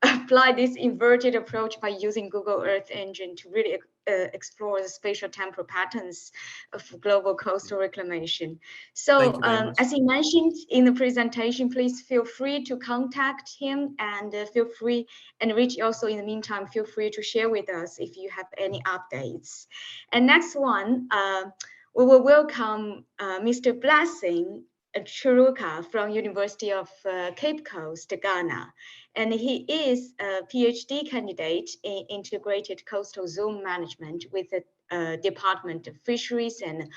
apply this inverted approach by using Google Earth Engine to really explore the spatial temporal patterns of global coastal reclamation. So as he mentioned in the presentation, please feel free to contact him and feel free, and Rich also in the meantime, feel free to share with us if you have any updates. And next one, we will welcome Mr. Blessing Chiruka from University of Cape Coast, Ghana. And he is a PhD candidate in integrated coastal zone management with the Department of Fisheries and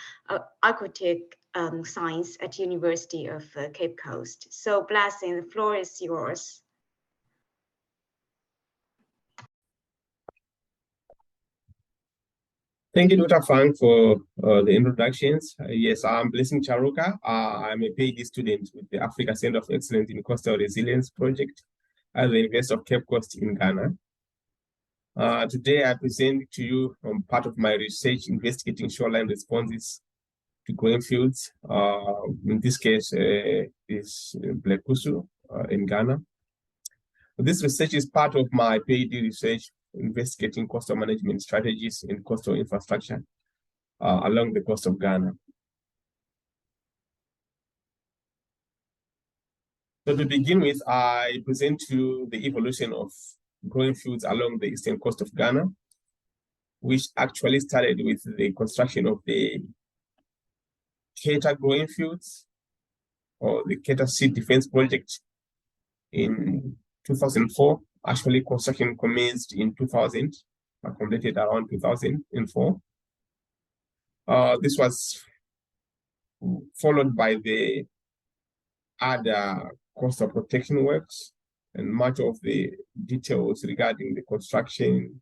Aquatic Science at University of Cape Coast. So Blessing, the floor is yours. Thank you, Dr. Fang, for the introductions. Yes, I'm Blessing Chiruka. I'm a PhD student with the Africa Center of Excellence in Coastal Resilience Project at the University of Cape Coast in Ghana. Today, I present to you part of my research investigating shoreline responses to growing fields. In this case, is Blekusu in Ghana. This research is part of my PhD research investigating coastal management strategies in coastal infrastructure along the coast of Ghana. So to begin with, I present to you the evolution of growing fields along the eastern coast of Ghana, which actually started with the construction of the Keta growing fields, or the Keta Seed Defense Project, in 2004. Actually, construction commenced in 2000, but completed around 2004. This was followed by the other coastal protection works, and much of the details regarding the construction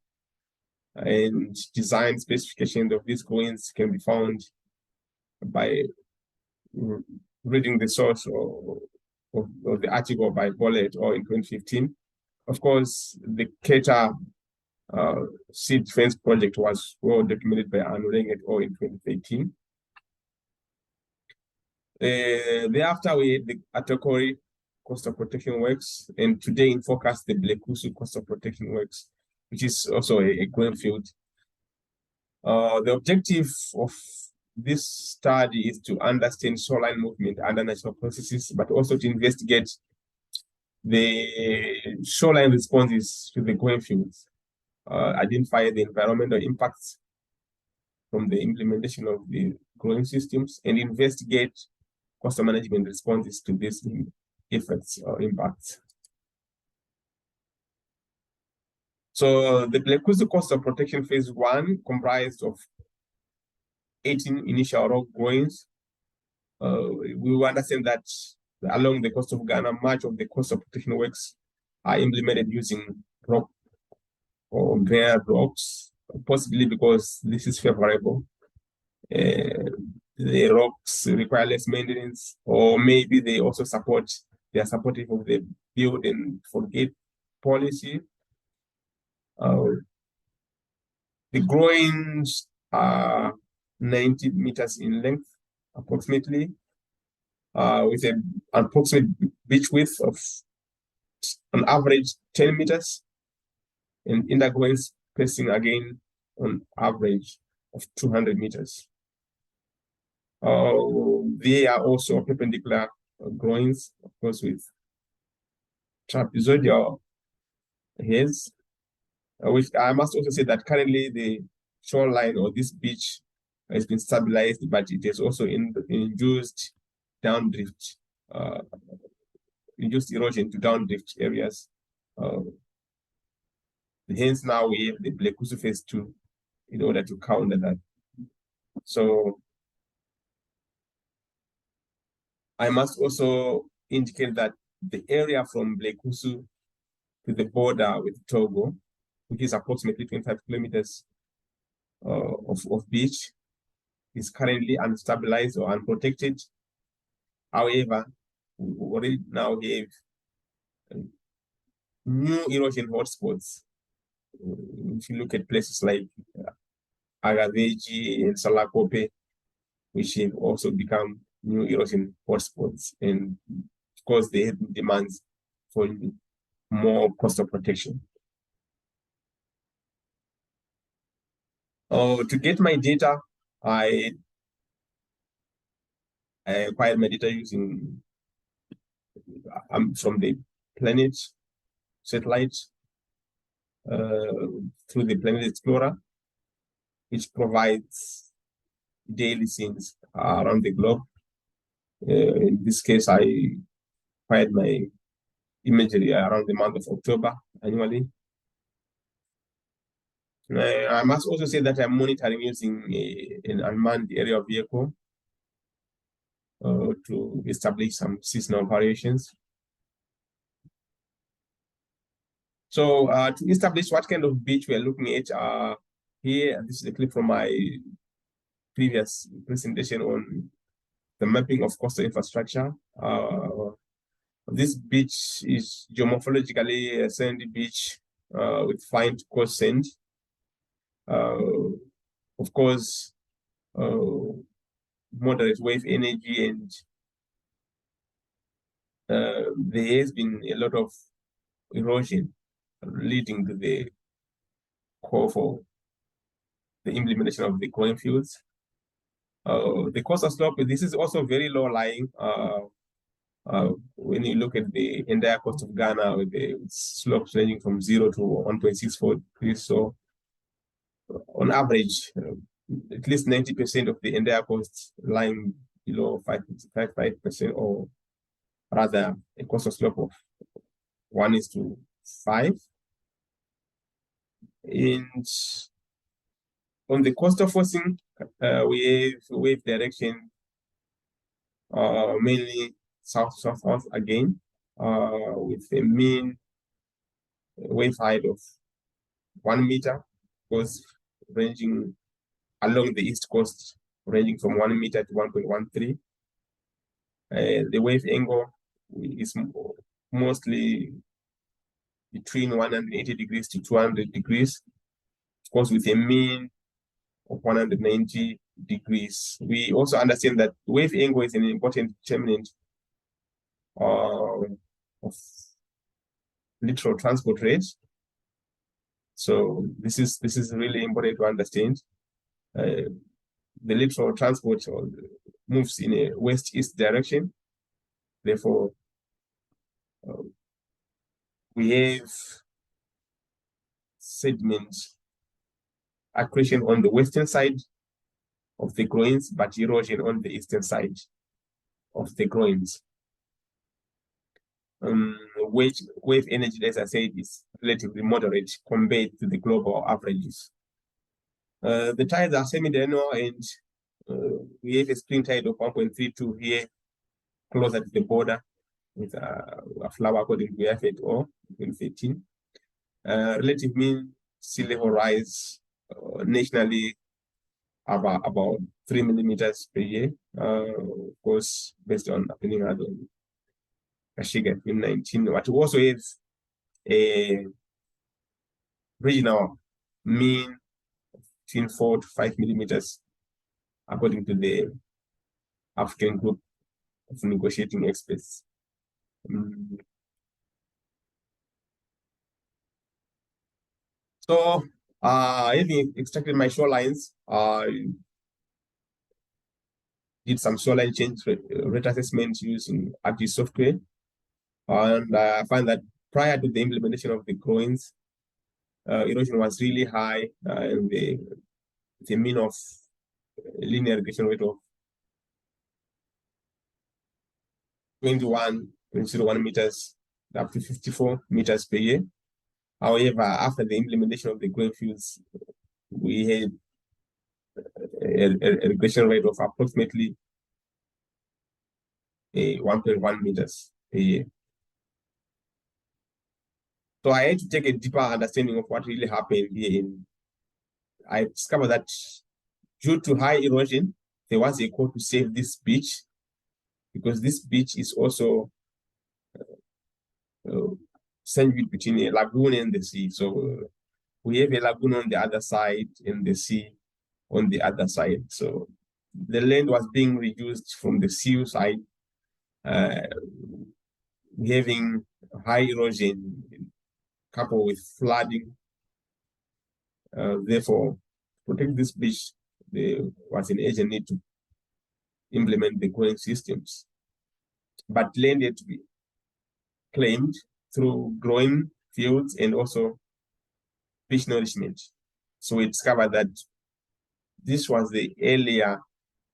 and design specifications of these goings can be found by reading the source of the article by Bollet or in 2015. Of course, the Keta Sea Defense Project was well documented by Anureng et al. In 2013. Thereafter, we had the Atokori Coastal Protection Works, and today in focus the Blekusu Coastal Protection Works, which is also a green field. The objective of this study is to understand shoreline movement under natural processes, but also to investigate the shoreline responses to the green fields, identify the environmental impacts from the implementation of the growing systems, and investigate coastal management responses to these effects or impacts. So the Blekusu Coastal Protection Phase 1 comprised of 18 initial rock groins. We will understand that along the coast of Ghana, much of the coastal protection works are implemented using rock or granite rocks, possibly because this is favorable. The rocks require less maintenance, or maybe they are supportive of the build and forget policy. The groins are 90 meters in length, approximately, with an approximate beach width of on average 10 meters, and intergroin spacing again on average of 200 meters. They are also perpendicular groins, of course, with trapezoidal heads, which I must also say that currently the shoreline or this beach has been stabilized, but it has also induced downdrift, induced erosion to downdrift areas. Hence now we have the Blekusu Phase 2 in order to counter that. So I must also indicate that the area from Blekusu to the border with Togo, which is approximately 25 kilometers of beach, is currently unstabilized or unprotected. However, we already now have new erosion hotspots. If you look at places like Agaveji and Salakope, which have also become new erosion hotspots, and of course they have demands for more coastal protection. To get my data, I acquired my data using from the Planet satellite through the Planet Explorer, which provides daily scenes around the globe. In this case, I acquired my imagery around the month of October annually. I must also say that I'm monitoring using an unmanned aerial vehicle to establish some seasonal variations. So to establish what kind of beach we are looking at here, this is a clip from my previous presentation on the mapping of coastal infrastructure. This beach is geomorphologically a sandy beach with fine coast sand. Of course, moderate wave energy, and there has been a lot of erosion leading to the call for the implementation of the growing fields. The coastal slope, this is also very low lying. When you look at the entire coast of Ghana, with the slopes ranging from 0 to 1.64 degrees, so on average, at least 90% of the entire coast lying below 5%, or rather a coastal slope of 1:5. And on the coastal forcing, we have wave direction mainly south-south again, with a mean wave height of 1 meter, course ranging along the east coast, ranging from 1 meter to 1.13. The wave angle is mostly between 180 degrees to 200 degrees, of course, with a mean of 190 degrees. We also understand that wave angle is an important determinant of littoral transport rates. So this is really important to understand. The littoral transport moves in a west-east direction. Therefore, we have sediment accretion on the western side of the groins, but erosion on the eastern side of the groins. Wave energy, as I said, is relatively moderate compared to the global averages. The tides are semi-diurnal, and we have a spring tide of 1.32 here, closer to the border, with a flower according to BF et al. 2013. Relative mean sea level rise nationally about 3 millimeters per year, of course, based on happening at Kashiga 2019. But we also have a regional mean between 4 to 5 millimeters, according to the African group of negotiating experts. So, having extracted my shorelines, did some shoreline change rate assessment using ArcGIS software, and I find that prior to the implementation of the groins, erosion was really high, and the mean of linear regression rate of 21.01 meters up to 54 meters per year. However, after the implementation of the groin fields, we had a regression rate of approximately 1.1 meters per year. So I had to take a deeper understanding of what really happened here. I discovered that due to high erosion, there was a call to save this beach, because this beach is also sandwiched between a lagoon and the sea. So we have a lagoon on the other side and the sea on the other side. So the land was being reduced from the sea side, having high erosion coupled with flooding. Therefore, to protect this beach, there was an urgent need to implement the growing systems. But land had to be claimed through growing fields and also fish nourishment. So we discovered that this was the earlier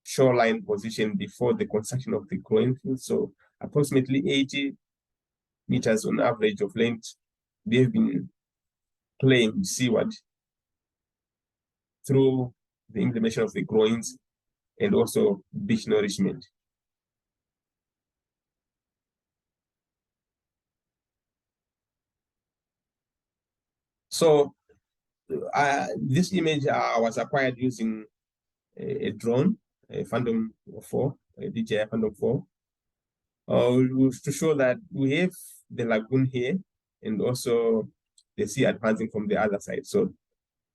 shoreline position before the construction of the growing field. So approximately 80 meters on average of length, they've been claimed seaward through the implementation of the groins and also beach nourishment. So this image was acquired using a drone, a Phantom 4, a DJI Phantom 4, to show that we have the lagoon here and also the sea advancing from the other side. So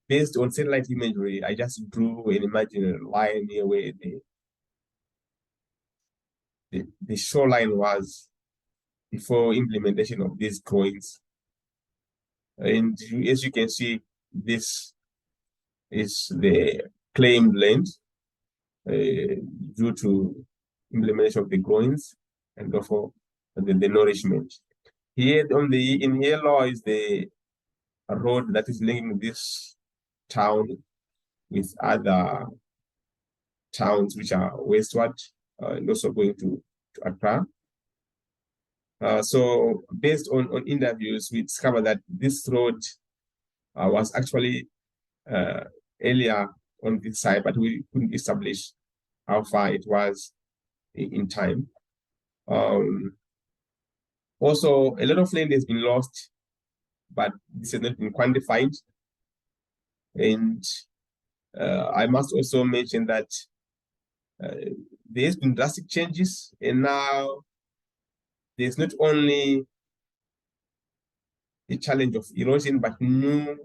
based on satellite imagery, I just drew an imaginary line here where the shoreline was before implementation of these groins. And as you can see, this is the claimed land due to implementation of the groins and therefore the nourishment. Here in yellow is the road that is linking this town with other towns which are westward and also going to Accra. So based on interviews, we discovered that this road was actually earlier on this side, but we couldn't establish how far it was in time. Also, a lot of land has been lost, but this has not been quantified. And I must also mention that there's been drastic changes, and now there's not only a challenge of erosion, but new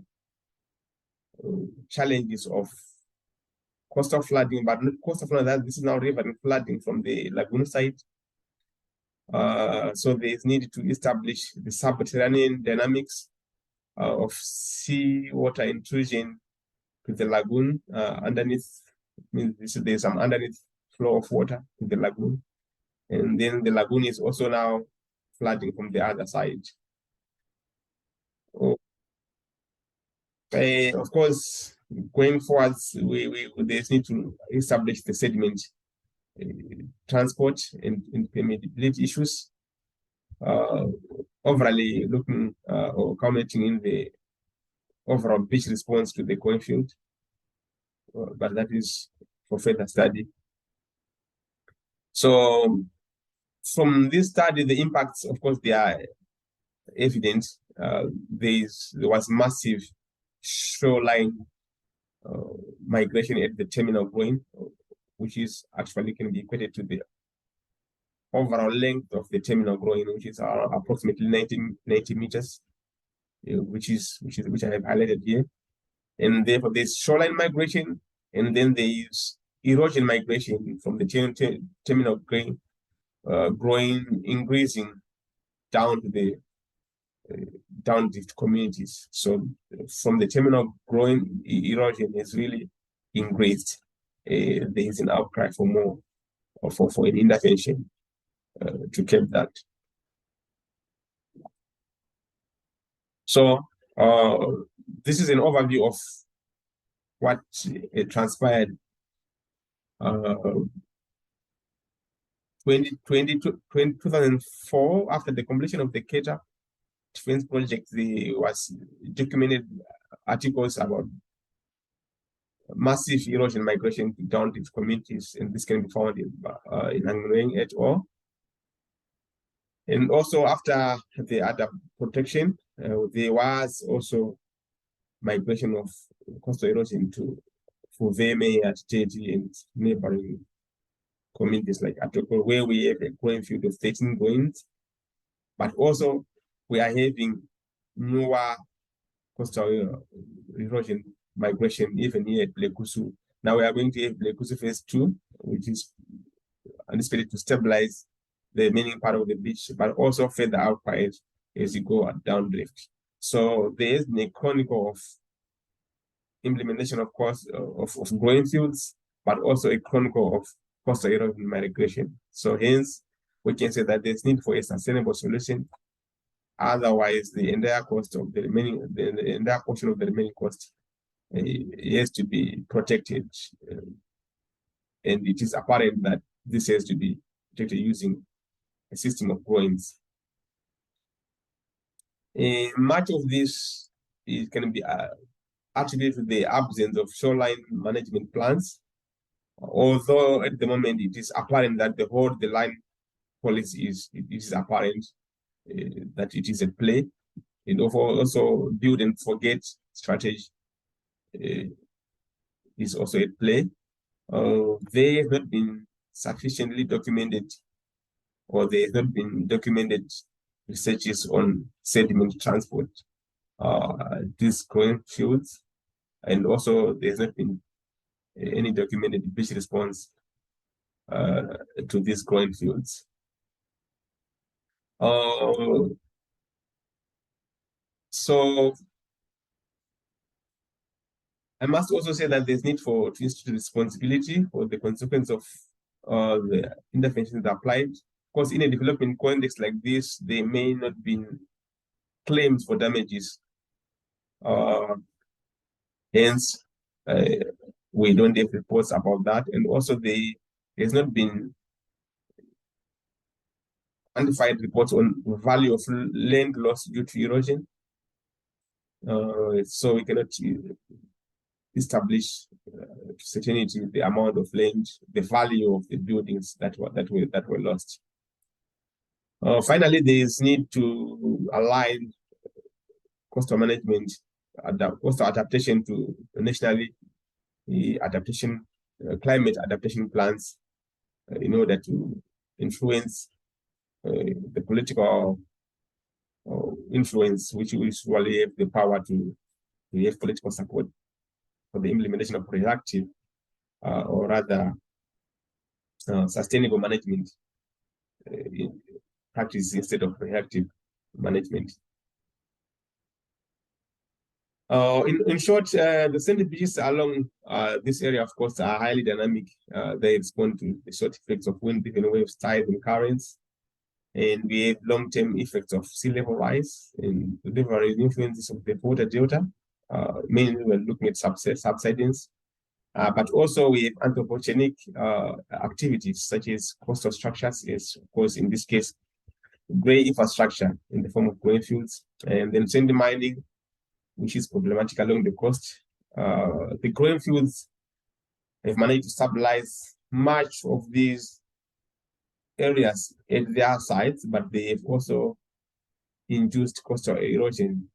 challenges of coastal flooding, but not coastal flooding. That this is now river flooding from the lagoon side. So there's need to establish the subterranean dynamics of seawater intrusion to the lagoon underneath. There's some underneath flow of water to the lagoon, and then the lagoon is also now flooding from the other side. Of course, going forwards, there's need to establish the sediment transport and permeability issues, overally looking or commenting in the overall beach response to the going field, but that is for further study. So from this study, the impacts, of course, they are evident. There was massive shoreline migration at the terminal groin, which is actually can be equated to the overall length of the terminal groin, which is approximately 90 meters, which I have highlighted here. And therefore, there's shoreline migration, and then there is erosion migration from the terminal groin, increasing down to the down-drift communities. So from the terminal groin, erosion is really increased. There is an outcry for more, or for an intervention to curb that. So this is an overview of what transpired 2004 after the completion of the Cater Defense Project. There was documented articles about massive erosion migration to down-drift communities, and this can be found in Angweng et al. And also after the other protection, there was also migration of coastal erosion to Fuveme, Atiteti, and neighboring communities like Atoko, where we have a growing field of 13 groins, but also we are having newer coastal erosion migration even here at Blekusu. Now we are going to have Blekusu phase 2, which is anticipated to stabilize the remaining part of the beach, but also further outward as you go down drift. So there is a chronicle of implementation, of course, of growing fields, but also a chronicle of coastal erosion migration. So hence, we can say that there's need for a sustainable solution. Otherwise, the entire cost of the remaining, the entire portion of the remaining cost has to be protected. And it is apparent that this has to be protected using a system of groins. Much of this is going to be attributed to the absence of shoreline management plans, although at the moment it is apparent that the hold the line policy is apparent that it is at play, and also build and forget strategy is also at play. They have not been sufficiently documented, or there have not been documented researches on sediment transport, these growing fields, and also there's not been any documented beach response to these growing fields. So I must also say that there's need to institute responsibility for the consequence of the interventions applied. Because in a development context like this, there may not be claims for damages. Hence, we don't have reports about that. And also there's not been undefined reports on the value of land loss due to erosion. So we cannot establish to certainty the amount of land, the value of the buildings that were lost. Finally, there is need to align coastal management, coastal adaptation to nationally adaptation, climate adaptation plans in order to influence the political influence, which will usually have the power to have political support for the implementation of reactive or rather sustainable management practice instead of reactive management. In short, the sand beaches along this area, of course, are highly dynamic. They respond to the short effects of wind-driven waves, tides, and currents. And we have long-term effects of sea level rise and the varying influences of the water delta. Mainly, we're looking at subsidence. But also, we have anthropogenic activities such as coastal structures, as of course, in this case, gray infrastructure in the form of grain fields, and then sand mining, which is problematic along the coast. The grain fields have managed to stabilize much of these areas at their sites, but they have also induced coastal erosion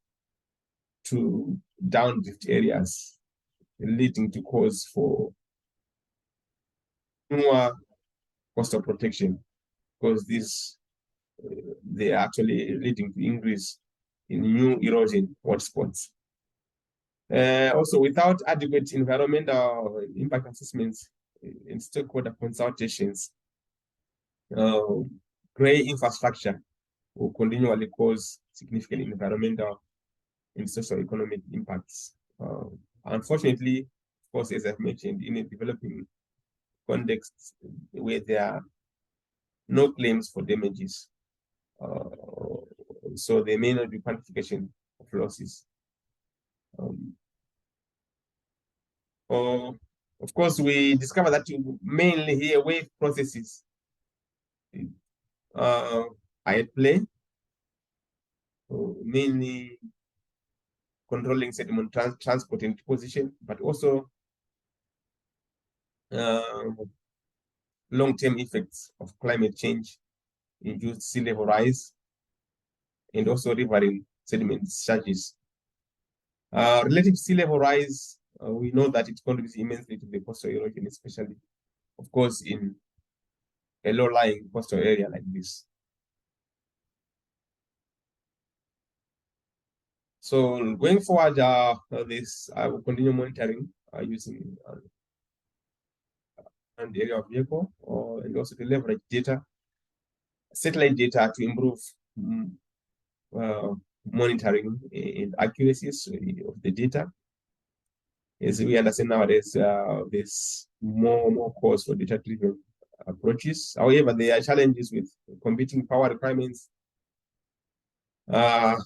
to downdrift areas, leading to cause for more coastal protection, because they are actually leading to increase in new erosion hotspots. Also, without adequate environmental impact assessments and stakeholder consultations, gray infrastructure will continually cause significant environmental and socio-economic impacts. Unfortunately, of course, as I've mentioned, in a developing context where there are no claims for damages, so there may not be quantification of losses. Of course, we discover that mainly here wave processes are at play, mainly controlling sediment transport and deposition, but also long-term effects of climate change, induced sea level rise, and also riverine sediment charges. Relative sea level rise, we know that it contributes immensely to the coastal erosion, especially, of course, in a low-lying coastal area like this. So going forward, I will continue monitoring using the area of vehicle, and also to leverage data, satellite data to improve monitoring and accuracies of the data. As we understand nowadays, there's more calls for data-driven approaches. However, there are challenges with competing power requirements for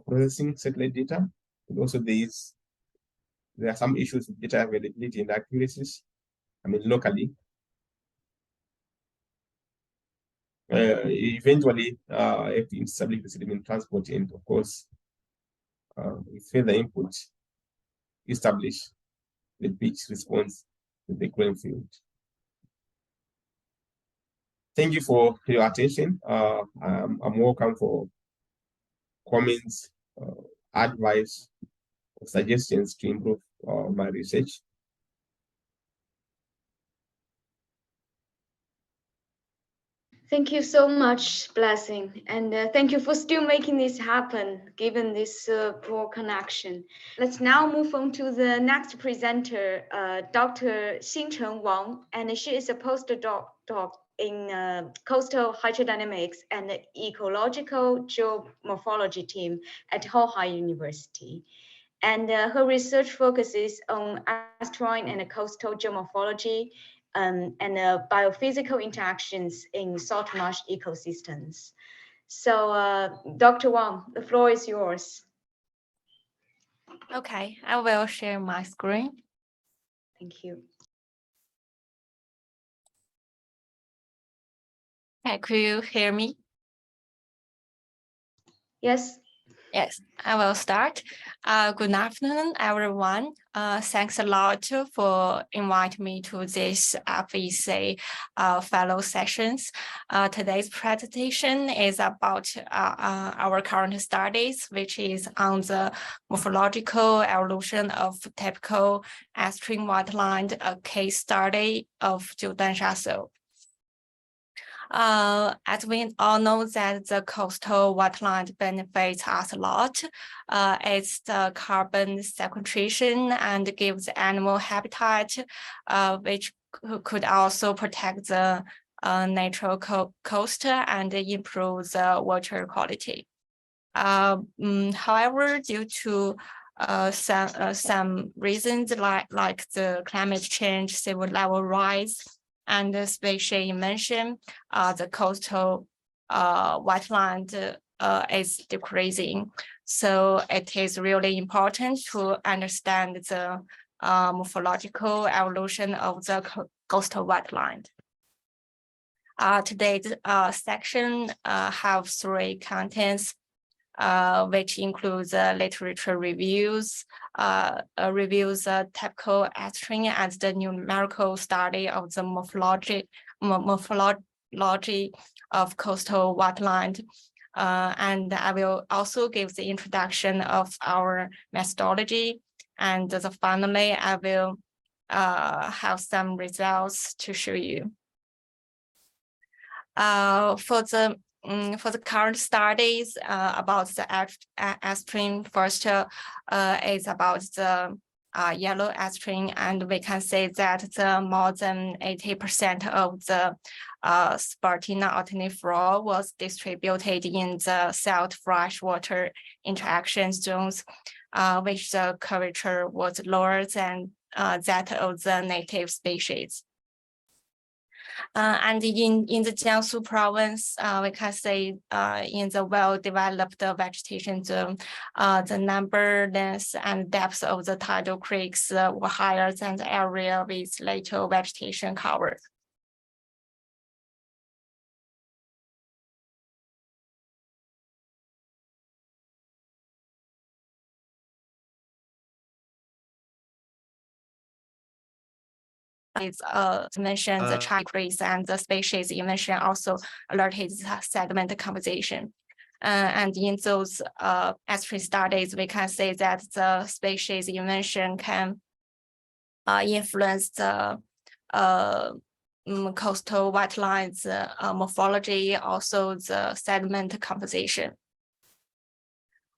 processing satellite data. And also there are some issues with data availability and accuracies, locally. Eventually, have to establish the sediment transport and, of course, with further input, establish the beach response to the grain field. Thank you for your attention. I'm welcome for comments, advice, or suggestions to improve my research. Thank you so much, Blessing. And thank you for still making this happen, given this poor connection. Let's now move on to the next presenter, Dr. Xingchen Wang, and she is a postdoc in coastal hydrodynamics and the ecological geomorphology team at Hohai University. And her research focuses on estuarine and coastal geomorphology, and biophysical interactions in salt marsh ecosystems. So, Dr. Wang, the floor is yours. Okay, I will share my screen. Thank you. Okay, could you hear me? Yes. Yes, I will start. Good afternoon, everyone. Thanks a lot for inviting me to this FEC fellow sessions. Today's presentation is about our current studies, which is on the morphological evolution of typical extreme wetland, a case study of Jordan soil. As we all know that the coastal wetland benefits us a lot. It's the carbon sequestration and gives animal habitat, which could also protect the natural coast and improve the water quality. However, due to some reasons like the climate change, sea level rise, and the species invention, the coastal wetland is decreasing. So it is really important to understand the morphological evolution of the coastal wetland. Today's section have 3 contents, which includes literature reviews, reviews typical extreme and the numerical study of the morphology of coastal wetland. And I will also give the introduction of our methodology. And finally, I will have some results to show you. For the current studies about the extreme, first is about the yellow extreme, and we can say that the more than 80% of the Spartina alternifera was distributed in the salt freshwater interaction zones, which the curvature was lower than that of the native species. And in the Jiangsu province, we can say in the well-developed vegetation zone, the number, length, and depth of the tidal creeks were higher than the area with little vegetation cover. Mentioned the trajectories and the species invention also alerted the sediment composition. And in those extreme studies, we can say that the species invention can influence the coastal wetlands morphology, also the sediment composition.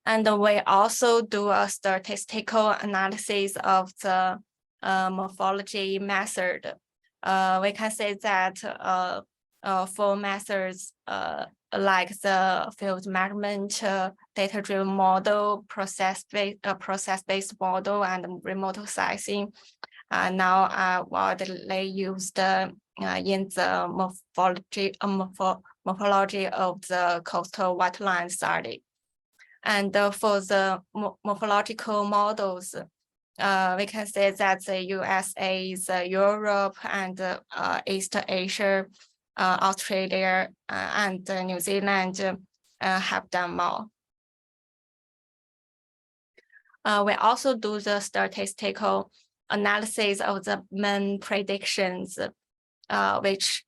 And we also do a statistical analysis of the morphology method. We can say that for methods like the field measurement, data-driven model, process-based model, and remote sensing, now are widely used in the morphology of the coastal wetland study. And for the morphological models, we can say that the USA, Europe, and East Asia, Australia, and New Zealand have done more. We also do the statistical analysis of the main predictions, which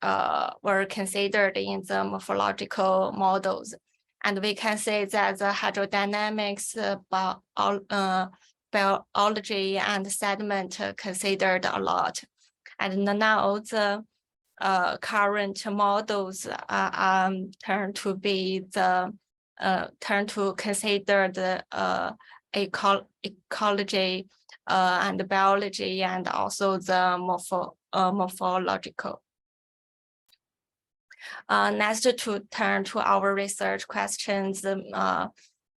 were considered in the morphological models. And we can say that the hydrodynamics, biology, and sediment considered a lot. And now the current models turn to consider the ecology and biology, and also the morphological. Next, to turn to our research questions,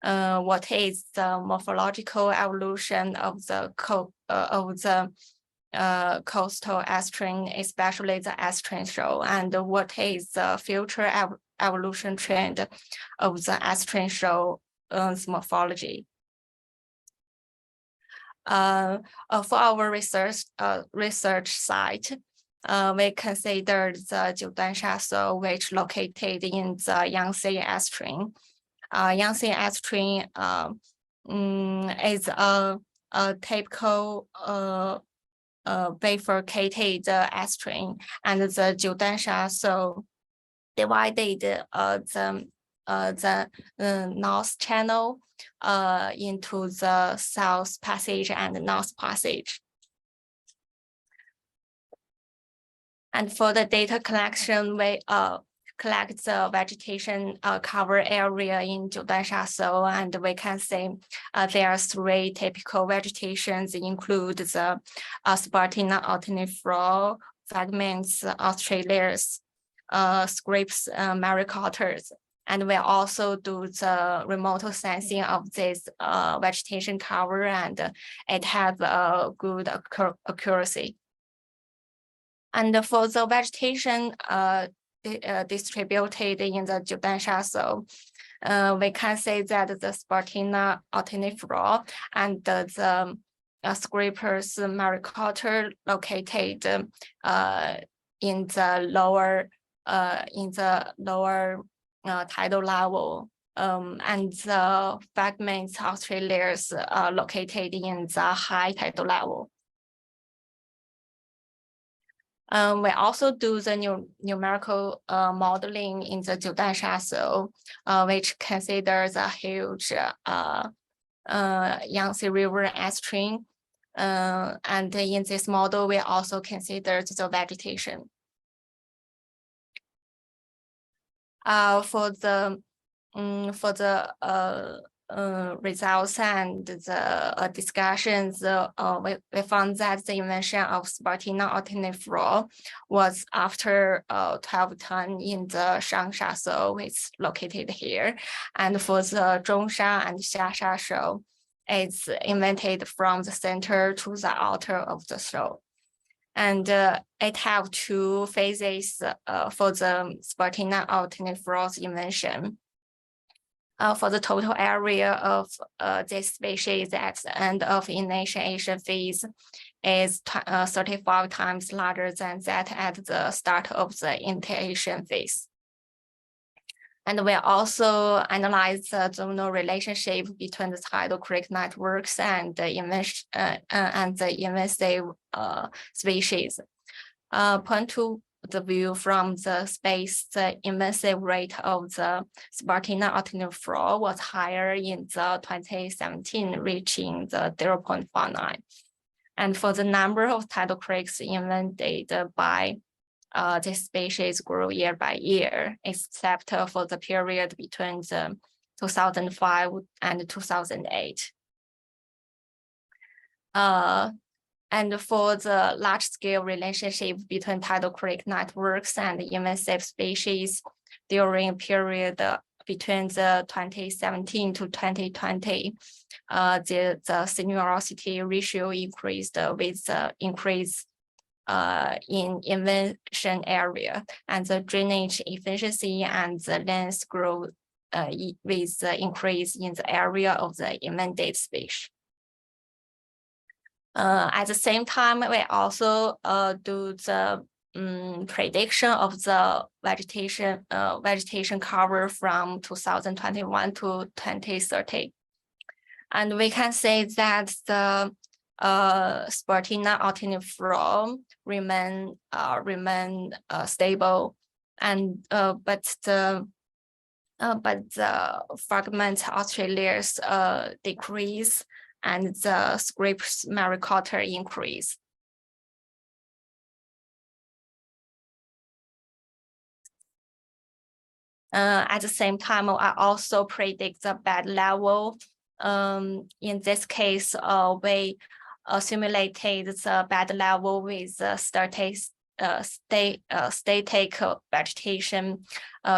what is the morphological evolution of the coastal extreme, especially the extreme shoal, and what is the future evolution trend of the extreme shoal morphology? For our research site, we consider the Jiudansha soil, which located in the Yangtze estuary. Yangtze estuary is a typical bifurcated estuary, and the Jiudansha soil divided the North Channel into the South Passage and North Passage. And for the data collection, we collect the vegetation cover area in Jiudansha soil, and we can see there are 3 typical vegetations, include the Spartina alternifera, fragments, australias, scripts, maricultures. And we also do the remote sensing of this vegetation cover, and it has a good accuracy. And for the vegetation distributed in the Jiudansha soil, we can say that the Spartina alternifera and the Scrippers mariculture located in the lower tidal level, and the fragments australias located in the high tidal level. We also do the numerical modeling in the Jiudansha soil, which considers a huge Yangtze River estuary. And in this model, we also consider the vegetation. For the results and the discussions, we found that the invention of Spartina alternifera was after 1210 in the Shangsha soil, which is located here. And for the Zhongsha and Xiasha soil, it's invented from the center to the outer of the soil. And it have 2 phases for the Spartina alternifera's invention. For the total area of this species at the end of initiation phase is 35 times larger than that at the start of the initiation phase. And we also analyze the zonal relationship between the tidal creek networks and the invasive species. Point to the view from the space, the invasive rate of the Spartina alternifera was higher in the 2017, reaching the 0.49. And for the number of tidal creeks invented by this species grew year by year, except for the period between the 2005 and 2008. And for the large-scale relationship between tidal creek networks and invasive species during a period between the 2017 to 2020, the seniority ratio increased with the increase in invention area, and the drainage efficiency and the length grew with the increase in the area of the invented species. At the same time, we also do the prediction of the vegetation cover from 2021 to 2030. And we can say that the Spartina alternifera remain stable, and but the fragment australias decrease, and the Scripps mariculture increase. At the same time, I also predict the bed level. In this case, we simulated the bed level with static vegetation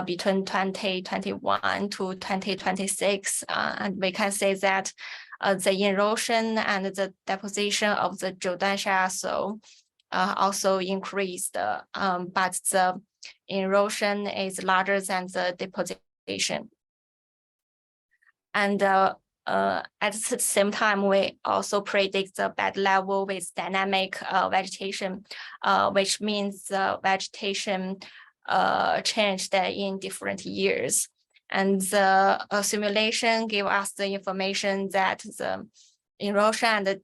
between 2021 to 2026, and we can say that the erosion and the deposition of the Jiudansha soil also increased, but the erosion is larger than the deposition. And at the same time, we also predict the bed level with dynamic vegetation, which means the vegetation changed in different years. And the simulation give us the information that the erosion and the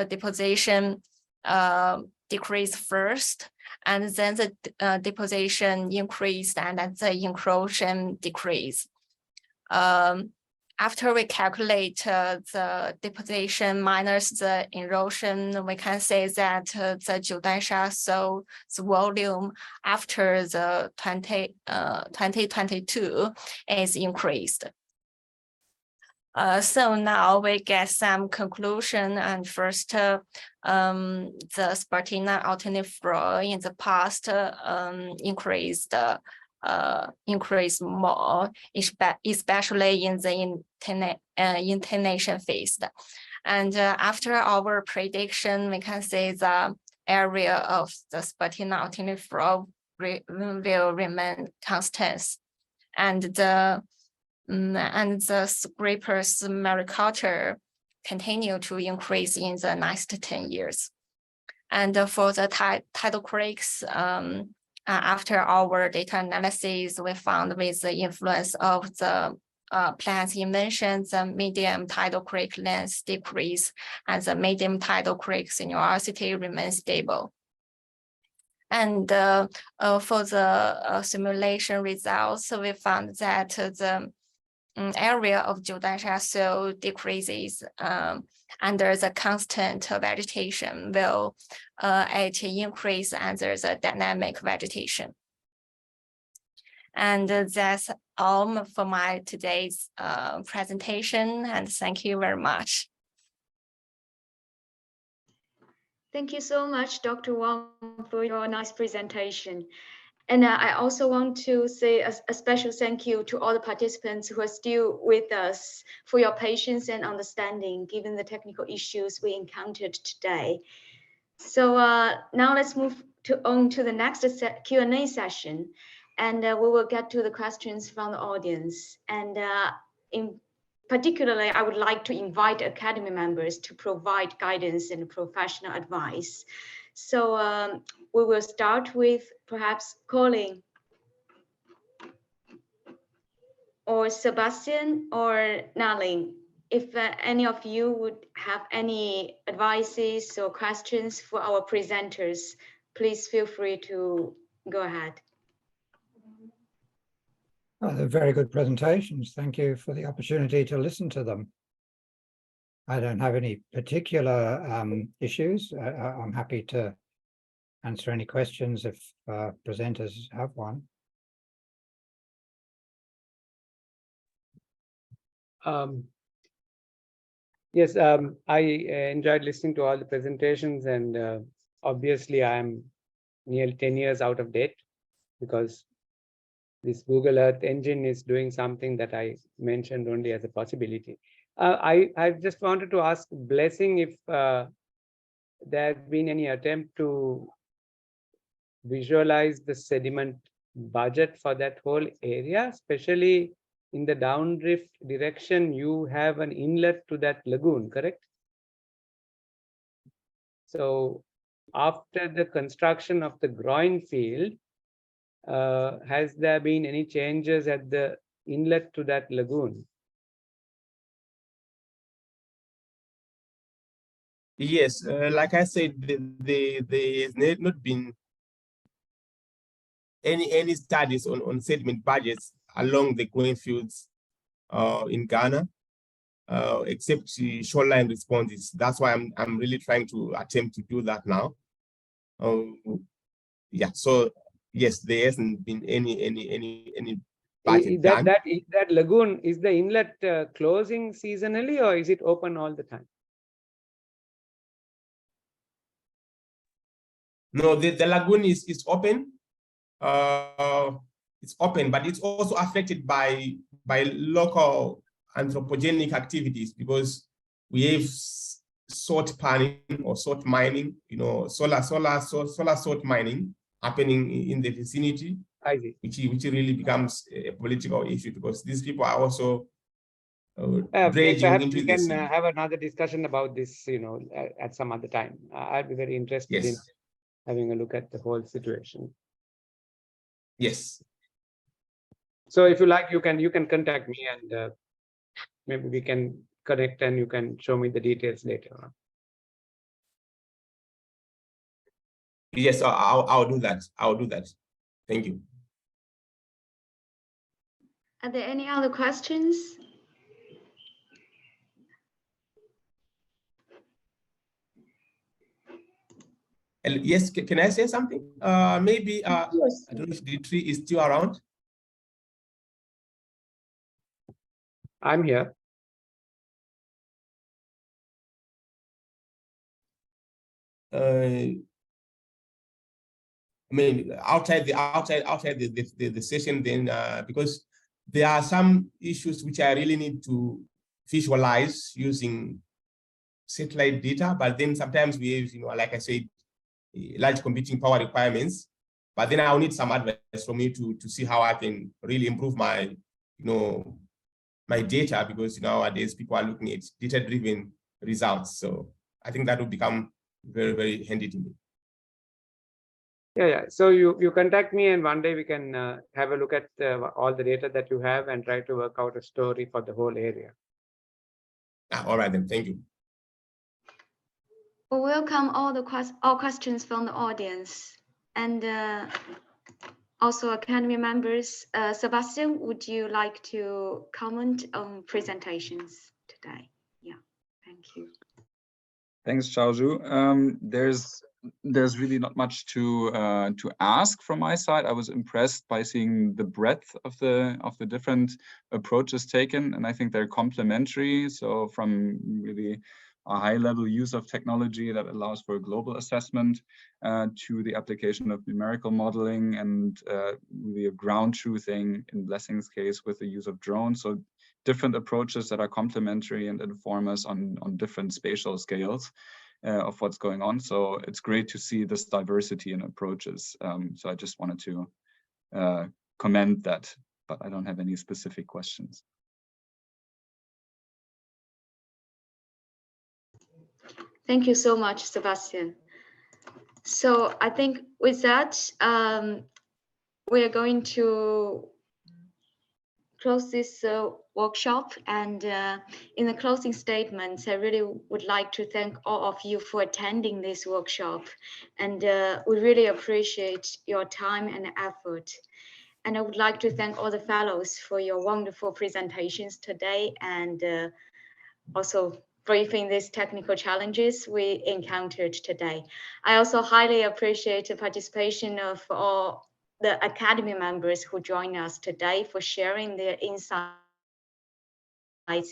deposition decreased first, and then the deposition increased and then the erosion decreased. After we calculate the deposition minus the erosion, we can say that the Jiudansha soil's volume after the 2022 is increased. So now we get some conclusion, and first, the Spartina alternate flow in the past increased more, especially in the intonation phase. And after our prediction, we can say the area of the Spartina alternate flow will remain constant, and the scrapers mariculture continue to increase in the next 10 years. And for the tidal creeks, after our data analysis, we found with the influence of the plants invention, the medium tidal creek length decrease, and the medium tidal creek sinuosity remains stable. And for the simulation results, we found that the area of Jiudansha soil decreases under the constant vegetation, while it increase under the dynamic vegetation. And that's all for my today's presentation, and thank you very much. Thank you so much, Dr. Wang, for your nice presentation. And I also want to say a special thank you to all the participants who are still with us for your patience and understanding, given the technical issues we encountered today. So now let's move on to the next Q&A session, and we will get to the questions from the audience. And in particularly, I would like to invite Academy members to provide guidance and professional advice. So we will start with perhaps Colin or Sebastian or Nalin. If any of you would have any advices or questions for our presenters, please feel free to go ahead. Well, they're very good presentations. Thank you for the opportunity to listen to them. I don't have any particular issues. I'm happy to answer any questions if presenters have one. Yes, I enjoyed listening to all the presentations, and obviously I'm nearly 10 years out of date because this Google Earth engine is doing something that I mentioned only as a possibility. I just wanted to ask Blessing if there has been any attempt to visualize the sediment budget for that whole area, especially in the downdrift direction. You have an inlet to that lagoon, correct? So after the construction of the groin field, has there been any changes at the inlet to that lagoon? Yes, like I said, there has not been any studies on sediment budgets along the grain fields in Ghana, except shoreline responses. That's why I'm really trying to attempt to do that now. Yeah, so yes, there hasn't been any budget done. That lagoon, is the inlet closing seasonally, or is it open all the time? No, the lagoon is open. It's open, but it's also affected by local anthropogenic activities, because we have salt panning or salt mining, you know, solar salt mining happening in the vicinity. I see. Which really becomes a political issue, because these people are also dredging perhaps into we the can sea. have another discussion about this, at some other time. I'd be very interested in Yes, having a look at the whole situation. yes. So if you like, you can contact me, and maybe we can connect, and you can show me the details later on. Yes, I'll do that. I'll do that. Thank you. Are there any other questions? And yes, can I say something? Maybe I don't know if Dimitri is still around. I'm here. I mean, outside the session, then because there are some issues which I really need to visualize using satellite data, but then sometimes we have, like I said, large computing power requirements. But then I'll need some advice from you to see how I can really improve my, my data, because nowadays people are looking at data-driven results. So I think that will become very, very handy to me. Yeah. So you contact me, and one day we can have a look at all the data that you have and try to work out a story for the whole area. All right, then. Thank you. We welcome all questions from the audience, and also Academy members. Sebastian, would you like to comment on presentations today? Yeah, thank you. Thanks, Xiaozhu. There's really not much to ask from my side. I was impressed by seeing the breadth of the different approaches taken, and I think they're complementary. So from really a high-level use of technology that allows for a global assessment to the application of numerical modeling and really a ground truthing in Blessing's case with the use of drones. So different approaches that are complementary and inform us on different spatial scales of what's going on. So it's great to see this diversity in approaches. So I just wanted to commend that, but I don't have any specific questions. Thank you so much, Sebastian. So I think with that, we are going to close this workshop, and in the closing statements, I really would like to thank all of you for attending this workshop, and we really appreciate your time and effort. And I would like to thank all the fellows for your wonderful presentations today, and also briefing these technical challenges we encountered today. I also highly appreciate the participation of all the Academy members who joined us today for sharing their insights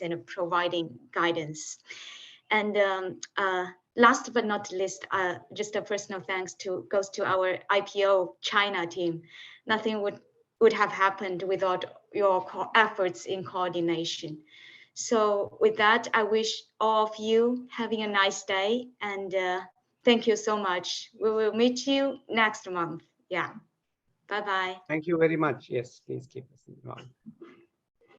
and providing guidance. And last but not least, just a personal thanks goes to our IPO China team. Nothing would have happened without your efforts in coordination. So with that, I wish all of you having a nice day, and thank you so much. We will meet you next month. Yeah. Bye-bye. Thank you very much. Yes, please keep us involved.